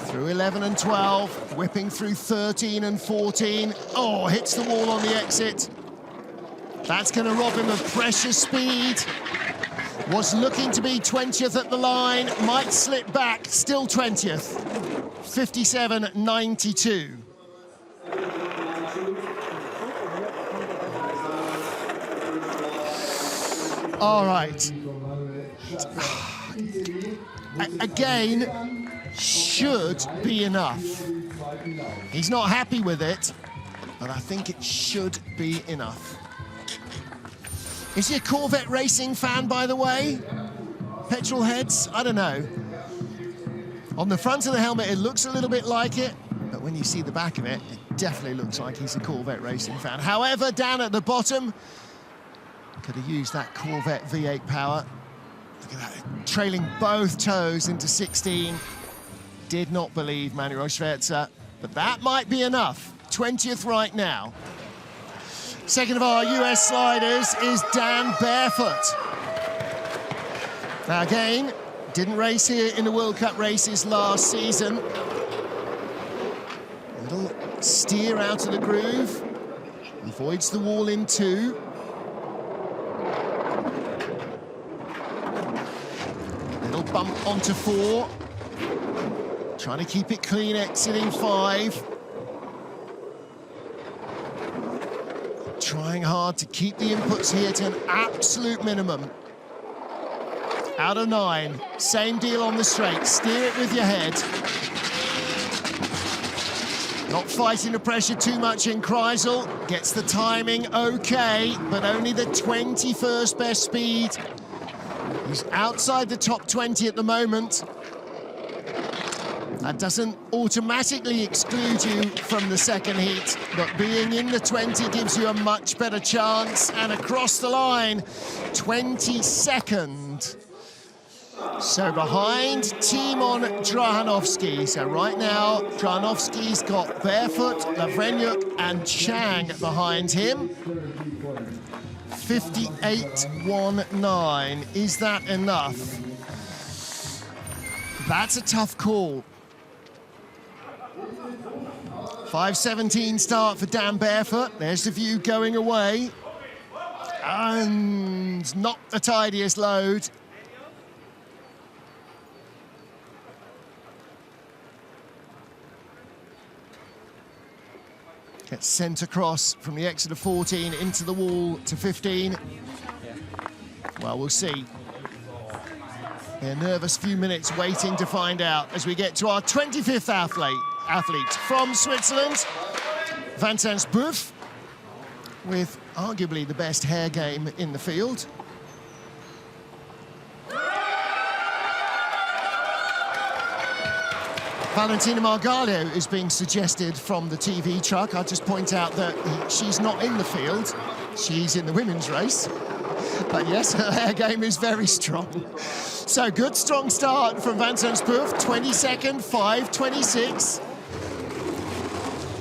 Through 11 and 12, whipping through 13 and 14. Oh, hits the wall on the exit. That's going to rob him of precious speed. Was looking to be 20th at the line, might slip back, still 20th. 57.92. All right. Again, should be enough. He's not happy with it, but I think it should be enough. Is he a Corvette racing fan, by the way? Petrol heads? I don't know. On the front of the helmet, it looks a little bit like it, but when you see the back of it, it definitely looks like he's a Corvette racing fan. However, down at the bottom, could have used that Corvette V8 power. Look at that, trailing both toes into 16. Did not believe Manuel Schwerzer, but that might be enough. 20th right now. Second of our US sliders is Dan Barefoot. Now again, didn't race here in the World Cup races last season. A little steer out of the groove. Avoids the wall in 2. Little bump onto 4. Trying to keep it clean, exiting 5. Trying hard to keep the inputs here to an absolute minimum. Out of 9, same deal on the straight. Steer it with your head. Not fighting the pressure too much in Kreisel. Gets the timing okay, but only the 21st best speed. He's outside the top 20 at the moment. That doesn't automatically exclude you from the second heat, but being in the 20 gives you a much better chance. And across the line, 22nd. So behind Timon Drahanovsky. So right now, Drahanovsky's got Barefoot, Lavrenyuk and Chang behind him. 58.19. Is that enough? That's a tough call. 5:17 start for Dan Barefoot. There's the view going away. And not the tidiest load. Gets sent across from the exit of 14 into the wall to 15. Well, we'll see. A nervous few minutes waiting to find out as we get to our 25th athlete from Switzerland, Vincent Boeuf, with arguably the best hair game in the field. Valentina Margallo is being suggested from the TV truck. I'll just point out that she's not in the field. She's in the women's race. But yes, her hair game is very strong. So good, strong start from Vincent Boeuf. 22nd, 5:26.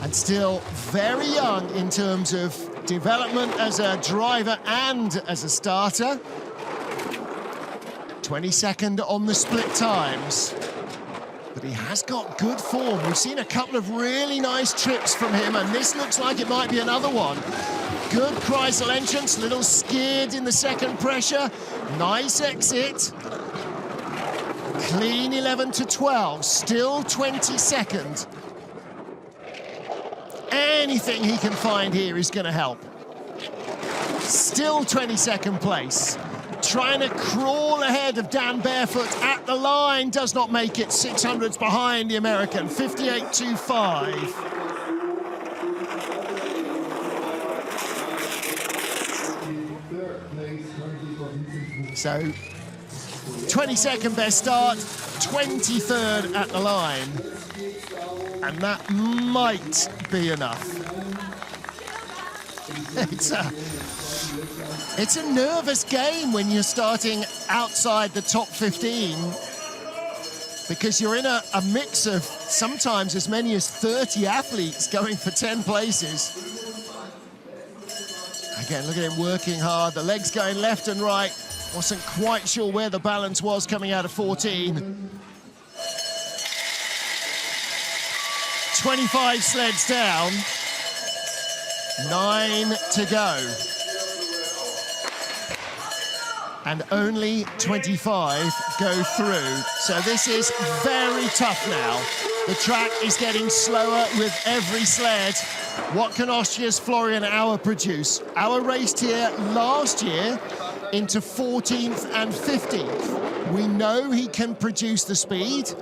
And still very young in terms of development as a driver and as a starter. 22nd on the split times. But he has got good form. We've seen a couple of really nice trips from him, and this looks like it might be another one. Good Kreisel entrance, little skid in the second pressure. Nice exit. Clean 11 to 12, still 22nd. Anything he can find here is going to help. Still 22nd place. Trying to crawl ahead of Dan Barefoot at the line, does not make it. 600s behind the American, 58.25. So, 22nd best start, 23rd at the line. And that might be enough. It's It's a nervous game when you're starting outside the top 15 because you're in a mix of sometimes as many as 30 athletes going for 10 places. Again, look at him working hard. The legs going left and right. Wasn't quite sure where the balance was coming out of 14. 25 sleds down. 9 to go. And only 25 go through. So this is very tough now. The track is getting slower with every sled. What can Austria's Florian Auer produce? Auer raced here last year into 14th and 15th. We know he can produce the speed.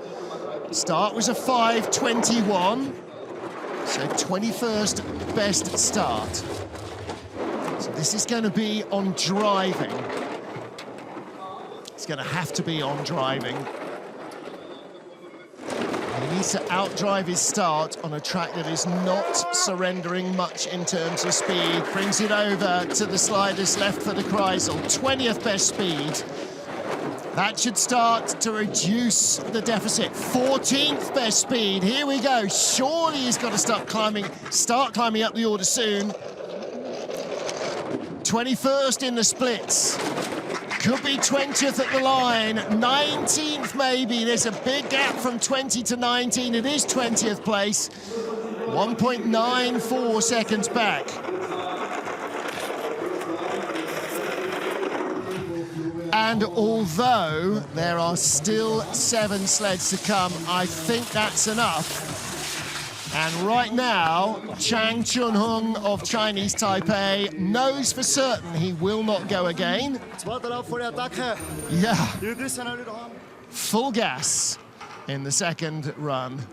Start was a 5:21. So 21st best start. So this is going to be on driving. It's going to have to be on driving. He needs to outdrive his start on a track that is not surrendering much in terms of speed. Brings it over to the sliders left for the Kreisel. 20th best speed. That should start to reduce the deficit. 14th best speed. Here we go. Surely he's got to start climbing up the order soon. 21st in the splits. Could be 20th at the line, 19th maybe. There's a big gap from 20 to 19. It is 20th place, 1.94 seconds back. And although there are still 7 sleds to come, I think that's enough. And right now, Chang Chunhung of Chinese Taipei knows for certain he will not go again. Yeah. Full gas in the second run.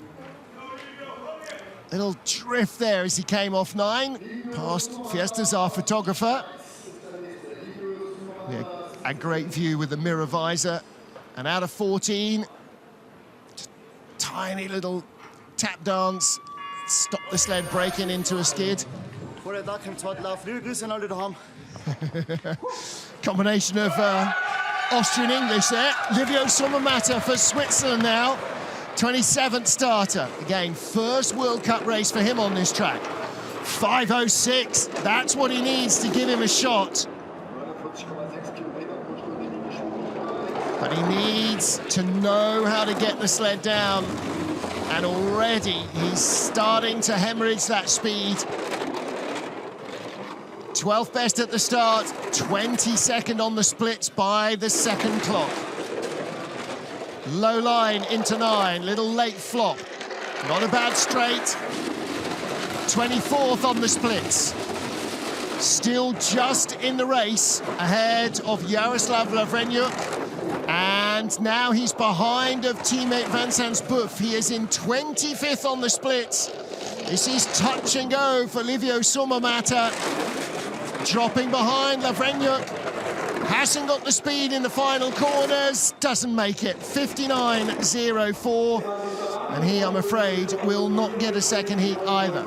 Little drift there as he came off 9, past Fiesta's our photographer. Yeah, a great view with the mirror visor. And out of 14, tiny little tap dance. Stop the sled breaking into a skid. Combination of Austrian English there. Livio Sommermatter for Switzerland now. 27th starter. Again, first World Cup race for him on this track. 5:06, that's what he needs to give him a shot. But he needs to know how to get the sled down. And already he's starting to hemorrhage that speed. 12th best at the start, 22nd on the splits by the second clock. Low line into 9, little late flop. Not a bad straight. 24th on the splits. Still just in the race, ahead of Jaroslav Lavrenyuk. And now he's behind of teammate Vincent Buff. He is in 25th on the splits. This is touch and go for Livio Sommermatter. Dropping behind Lavrenyuk. Hasn't got the speed in the final corners. Doesn't make it. 59.04. And he, I'm afraid, will not get a second heat either.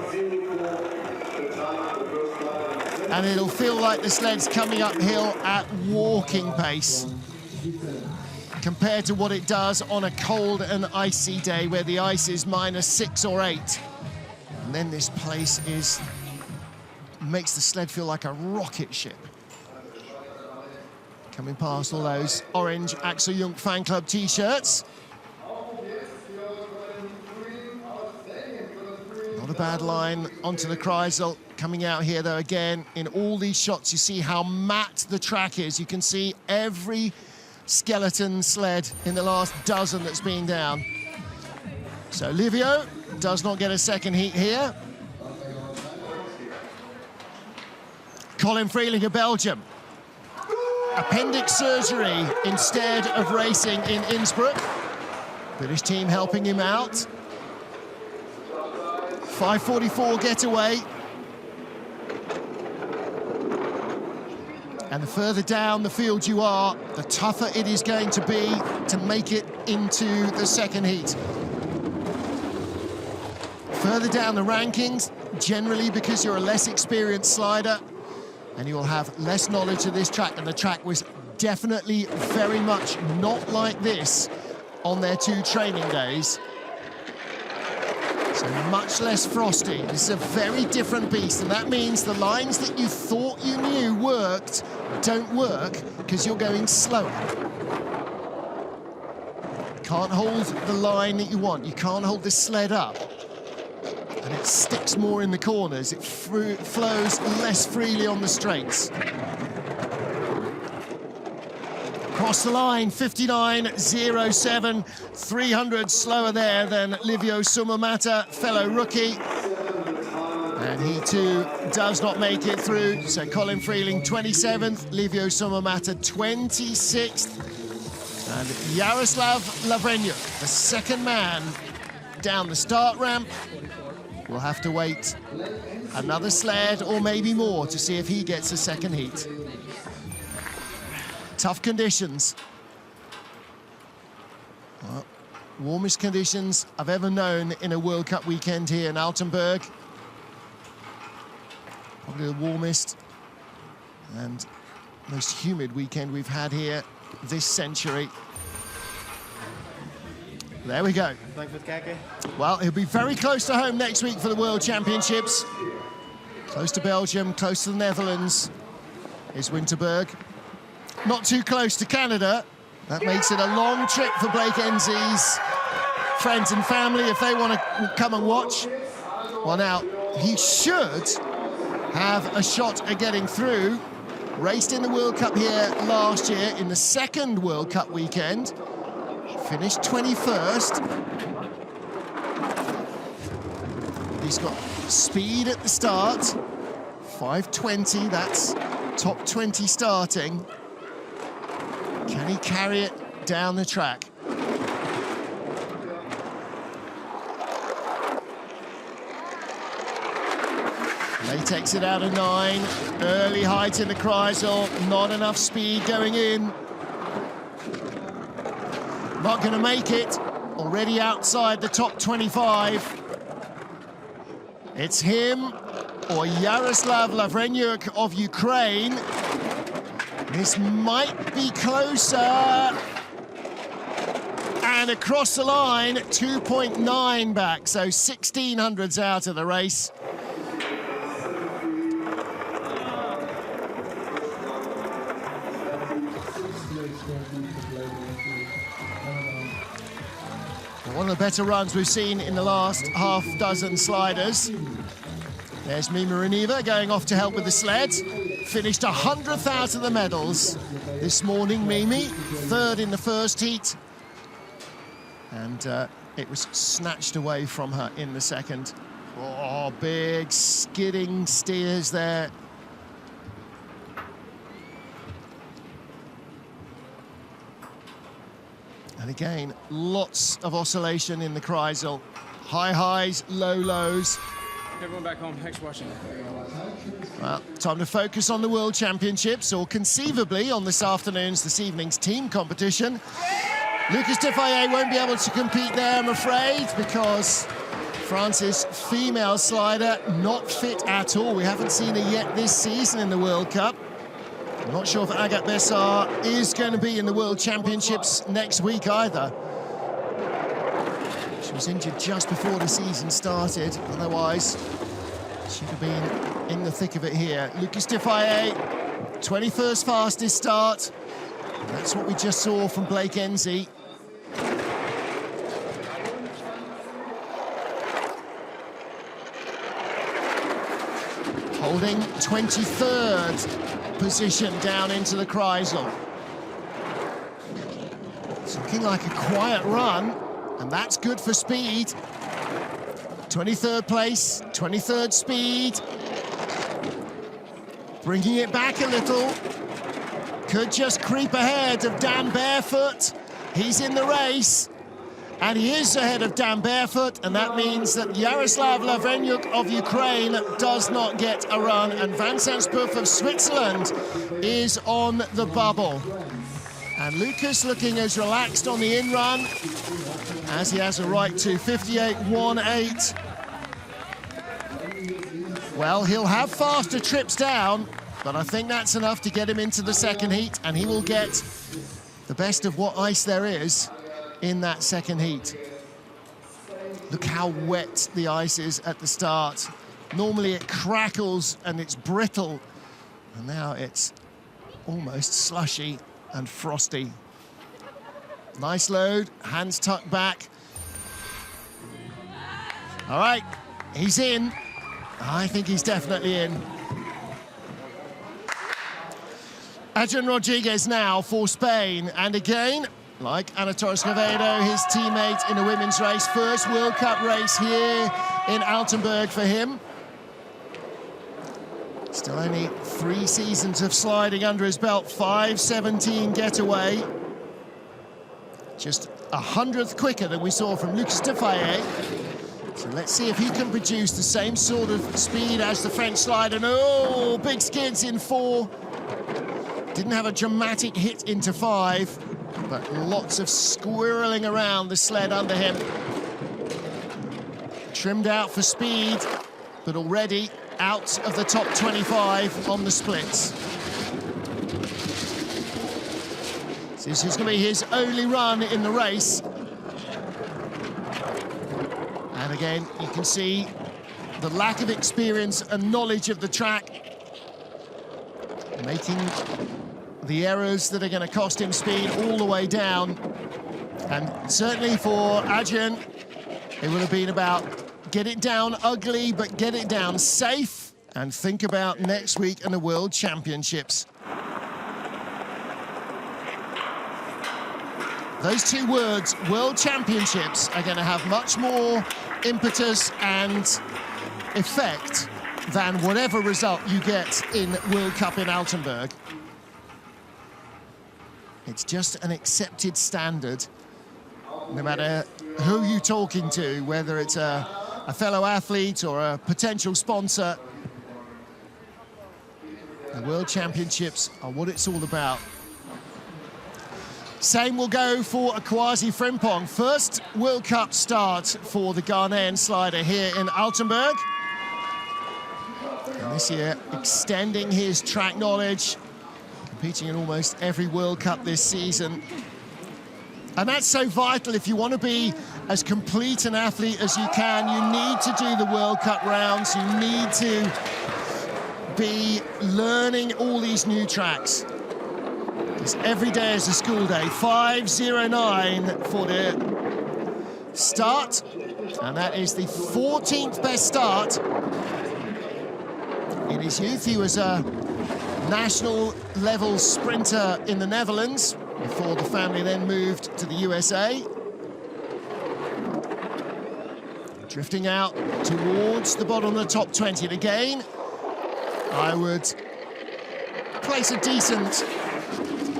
And it'll feel like the sled's coming uphill at walking pace compared to what it does on a cold and icy day where the ice is -6 or 8. And then this place makes the sled feel like a rocket ship. Coming past all those orange Axel Jung fan club t-shirts. Not a bad line onto the Kreisel. Coming out here though, again, in all these shots you see how matte the track is. You can see every skeleton sled in the last dozen that's been down. So Livio does not get a second heat here. Colin Freeling of Belgium. Appendix surgery instead of racing in Innsbruck. British team helping him out. 5:44 getaway. And the further down the field you are, the tougher it is going to be to make it into the second heat. Further down the rankings, generally because you're a less experienced slider, and you'll have less knowledge of this track, and the track was definitely very much not like this on their 2 training days. So much less frosty. This is a very different beast, and that means the lines that you thought you knew worked don't work because you're going slower. Can't hold the line that you want. You can't hold the sled up. And it sticks more in the corners. It flows less freely on the straights. Across the line, 59.07, 300 slower there than Livio Sumamata, fellow rookie. And he too does not make it through. So Colin Freeling 27th, Livio Sumamata 26th. And Jaroslav Lavrenyuk, the second man down the start ramp, will have to wait another sled or maybe more to see if he gets a second heat. Tough conditions. Well, warmest conditions I've ever known in a World Cup weekend here in Altenberg. Probably the warmest and most humid weekend we've had here this century. There we go. Well, he'll be very close to home next week for the World Championships. Close to Belgium, close to the Netherlands is Winterberg. Not too close to Canada. That makes it a long trip for Blake Enzi's friends and family if they want to come and watch. Well, now, he should have a shot at getting through. Raced in the World Cup here last year in the second World Cup weekend. Finished 21st. He's got speed at the start. 5:20, that's top 20 starting. Can he carry it down the track? Late exit out of 9. Early height in the Kreisel. Not enough speed going in. Not going to make it. Already outside the top 25. It's him or Jaroslav Lavrenyuk of Ukraine. This might be closer. And across the line, 2.9 back, so 1600s out of the race. One of the better runs we've seen in the last half dozen sliders. There's Mima Reniva going off to help with the sled. Finished 100th out of the medals this morning, Mimi. 3rd in the first heat. And it was snatched away from her in the second. Oh, big skidding steers there. And again, lots of oscillation in the Kreisel. High highs, low lows. Everyone back home, thanks for watching. Well, time to focus on the World Championships, or conceivably on this evening's team competition. Lucas Defaye won't be able to compete there, I'm afraid, because France's female slider not fit at all. We haven't seen her yet this season in the World Cup. I'm not sure if Agathe Bessard is going to be in the World Championships next week either. She was injured just before the season started, otherwise she'd have been in the thick of it here. Lucas Defaye, 21st fastest start. That's what we just saw from Blake Enzi. Holding 23rd position down into the Kreisel. It's looking like a quiet run, and that's good for speed. 23rd place, 23rd speed. Bringing it back a little. Could just creep ahead of Dan Barefoot. He's in the race, and he is ahead of Dan Barefoot, and that means that Jaroslav Lavrenyuk of Ukraine does not get a run, and Vincent Spoof of Switzerland is on the bubble. And Lucas looking as relaxed on the in-run as he has a right to, 58.18. Well, he'll have faster trips down, but I think that's enough to get him into the second heat, and he will get the best of what ice there is in that second heat. Look how wet the ice is at the start. Normally it crackles and it's brittle, and now it's almost slushy and frosty. Nice load, hands tucked back. All right, he's in. I think he's definitely in. Adrian Rodriguez now for Spain, and again, like Anatol Escovedo, his teammate in the women's race, first World Cup race here in Altenberg for him. Still only 3 seasons of sliding under his belt, 5:17 getaway. Just 100th quicker than we saw from Lucas Defaye. So let's see if he can produce the same sort of speed as the French slider. Oh, big skids in 4. Didn't have a dramatic hit into 5, but lots of squirreling around the sled under him. Trimmed out for speed, but already out of the top 25 on the splits. So this is going to be his only run in the race. And again, you can see the lack of experience and knowledge of the track, making the errors that are going to cost him speed all the way down. And certainly for Adrian, it would have been about get it down ugly, but get it down safe, and think about next week and the World Championships. Those 2 words, World Championships, are going to have much more impetus and effect than whatever result you get in World Cup in Altenberg. It's just an accepted standard, no matter who you're talking to, whether it's a fellow athlete or a potential sponsor. The World Championships are what it's all about. Same will go for Akwasi Frimpong. First World Cup start for the Ghanaian slider here in Altenberg. And this year, extending his track knowledge, competing in almost every World Cup this season. And that's so vital. If you want to be as complete an athlete as you can, you need to do the World Cup rounds. You need to be learning all these new tracks. Because every day is a school day. 5:09 for the start. And that is the 14th best start. In his youth, he was a national level sprinter in the Netherlands before the family then moved to the USA. Drifting out towards the bottom of the top 20. And again, I would place a decent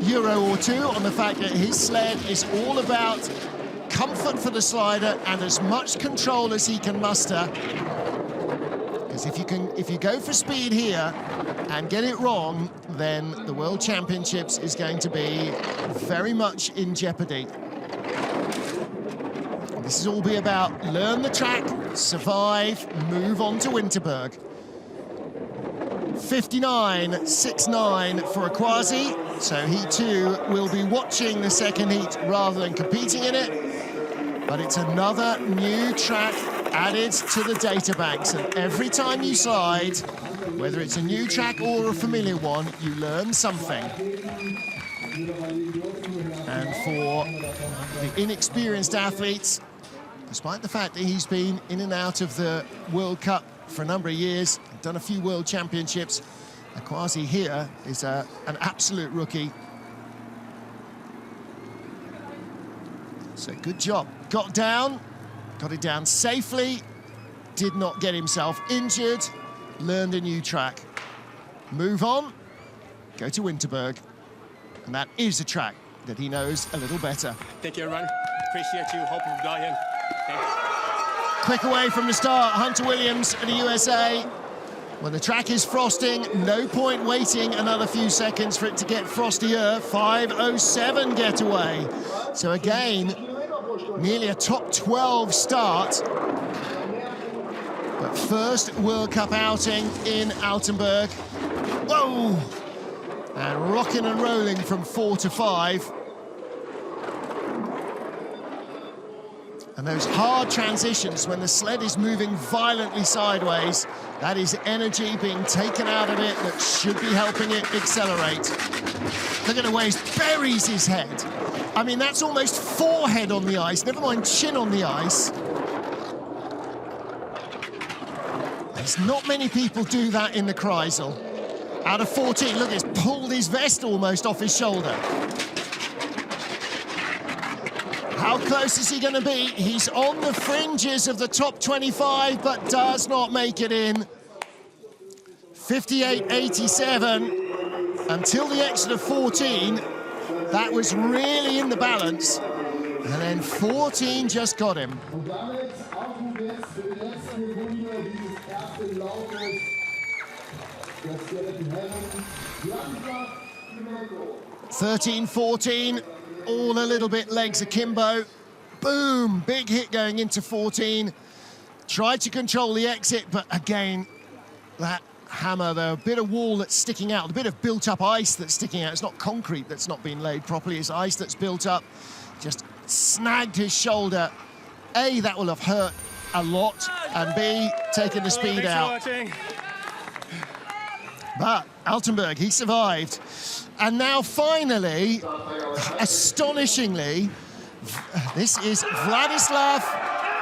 euro or 2 on the fact that his sled is all about comfort for the slider and as much control as he can muster. Because if you go for speed here and get it wrong, then the World Championships is going to be very much in jeopardy. This is all be about learn the track, survive, move on to Winterberg. 59.69 for Akwasi, so he too will be watching the second heat rather than competing in it. But it's another new track added to the data banks, and every time you slide, whether it's a new track or a familiar one, you learn something. And for the inexperienced athletes, despite the fact that he's been in and out of the World Cup for a number of years, done a few World Championships, Akwasi here is an absolute rookie. So good job. Got it down safely, did not get himself injured, learned a new track. Move on, go to Winterberg, and that is a track that he knows a little better. Thank you, everyone. Appreciate you. Hope you've got in. Thanks. Quick away from the start, Hunter Williams in the USA. When the track is frosting, no point waiting another few seconds for it to get frostier. 5:07 getaway. So again, nearly a top 12 start. But first World Cup outing in Altenberg. Whoa! And rocking and rolling from 4 to 5. And those hard transitions when the sled is moving violently sideways, that is energy being taken out of it that should be helping it accelerate. Look at the way he buries his head. I mean, that's almost forehead on the ice, never mind chin on the ice. There's not many people do that in the Kreisel. Out of 14, look, he's pulled his vest almost off his shoulder. How close is he going to be? He's on the fringes of the top 25, but does not make it in. 58.87. Until the exit of 14, that was really in the balance. And then 14 just got him. 13-14, all a little bit legs akimbo. Boom, big hit going into 14. Tried to control the exit, but again, that hammer, the bit of wall that's sticking out, the bit of built-up ice that's sticking out. It's not concrete that's not been laid properly, it's ice that's built up. Just snagged his shoulder. A, that will have hurt a lot, and B, taken the speed out. But Altenberg, he survived. And now finally, astonishingly, this is Vladislav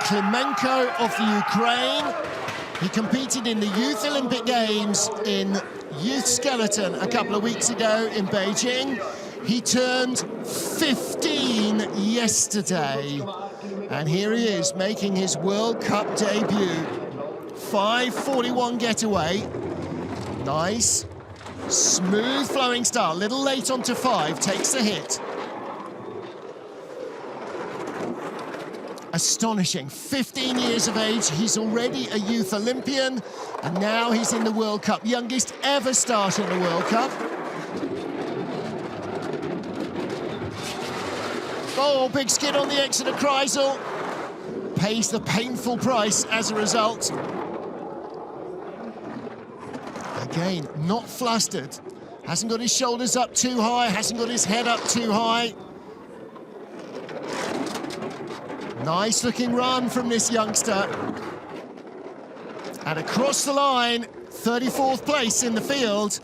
Klimenko of the Ukraine. He competed in the Youth Olympic Games in youth skeleton a couple of weeks ago in Beijing. He turned 15 yesterday. And here he is making his World Cup debut. 5:41 getaway. Nice, smooth flowing start. Little late onto 5, takes the hit. Astonishing, 15 years of age, he's already a youth Olympian, and now he's in the World Cup. Youngest ever start in the World Cup. Oh, big skid on the exit of Kreisel. Pays the painful price as a result. Again, not flustered. Hasn't got his shoulders up too high, hasn't got his head up too high. Nice looking run from this youngster. And across the line, 34th place in the field.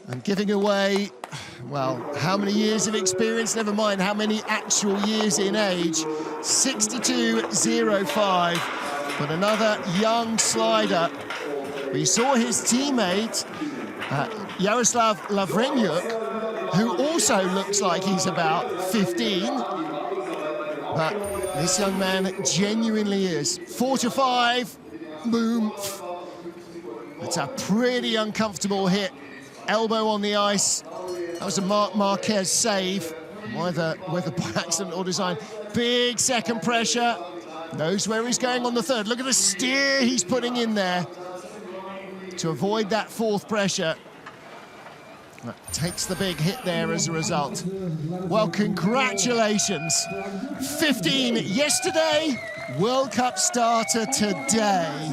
And giving away, well, how many years of experience, never mind how many actual years in age. 62.05. But another young slider. We saw his teammate, Yaroslav Lavrenyuk, who also looks like he's about 15. But this young man genuinely is. 4 to 5, boom. It's a pretty uncomfortable hit. Elbow on the ice. That was a Marc Marquez save, whether by accident or design. Big second pressure. Knows where he's going on the third. Look at the steer he's putting in there to avoid that fourth pressure. Takes the big hit there as a result. Well, congratulations. 15 yesterday, World Cup starter today.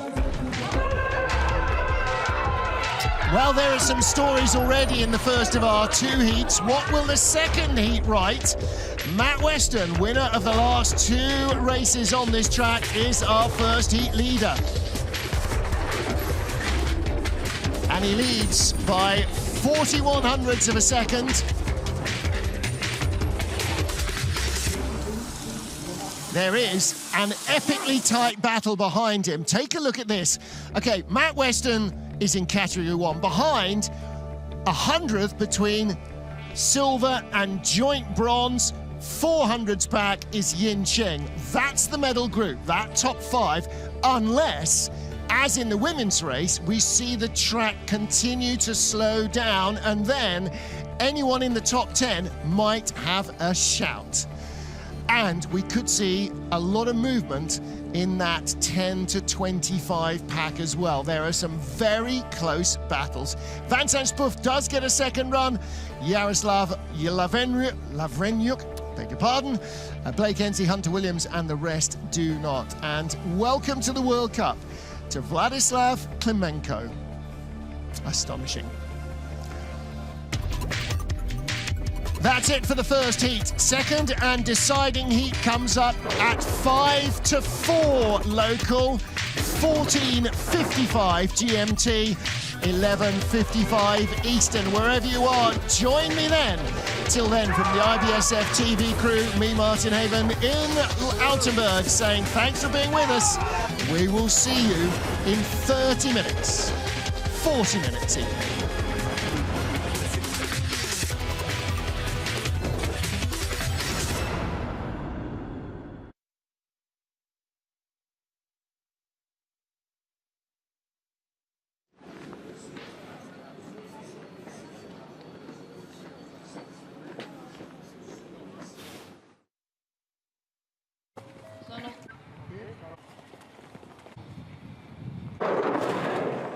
Well, there are some stories already in the first of our 2 heats. What will the second heat write? Matt Weston, winner of the last 2 races on this track, is our first heat leader. And he leads by 41 hundredths of a second. There is an epically tight battle behind him. Take a look at this. Okay, Matt Weston is in category 1. Behind, 100th between silver and joint bronze. 400s back is Yin Cheng. That's the medal group, that top 5, unless, as in the women's race, we see the track continue to slow down, and then anyone in the top 10 might have a shout. And we could see a lot of movement in that 10 to 25 pack as well. There are some very close battles. Van Zandspoof does get a second run. Yaroslav Lavrenyuk, beg your pardon. Blake Ensley, Hunter Williams, and the rest do not. And welcome to the World Cup to Vladislav Klimenko. Astonishing. That's it for the first heat. Second and deciding heat comes up at 5 to 4 local, 14:55 GMT, 11:55 Eastern. Wherever you are, join me then. Till then, from the IBSF TV crew, me, Martin Haven, in Altenberg, saying thanks for being with us. We will see you in 30 minutes, 40 minutes even.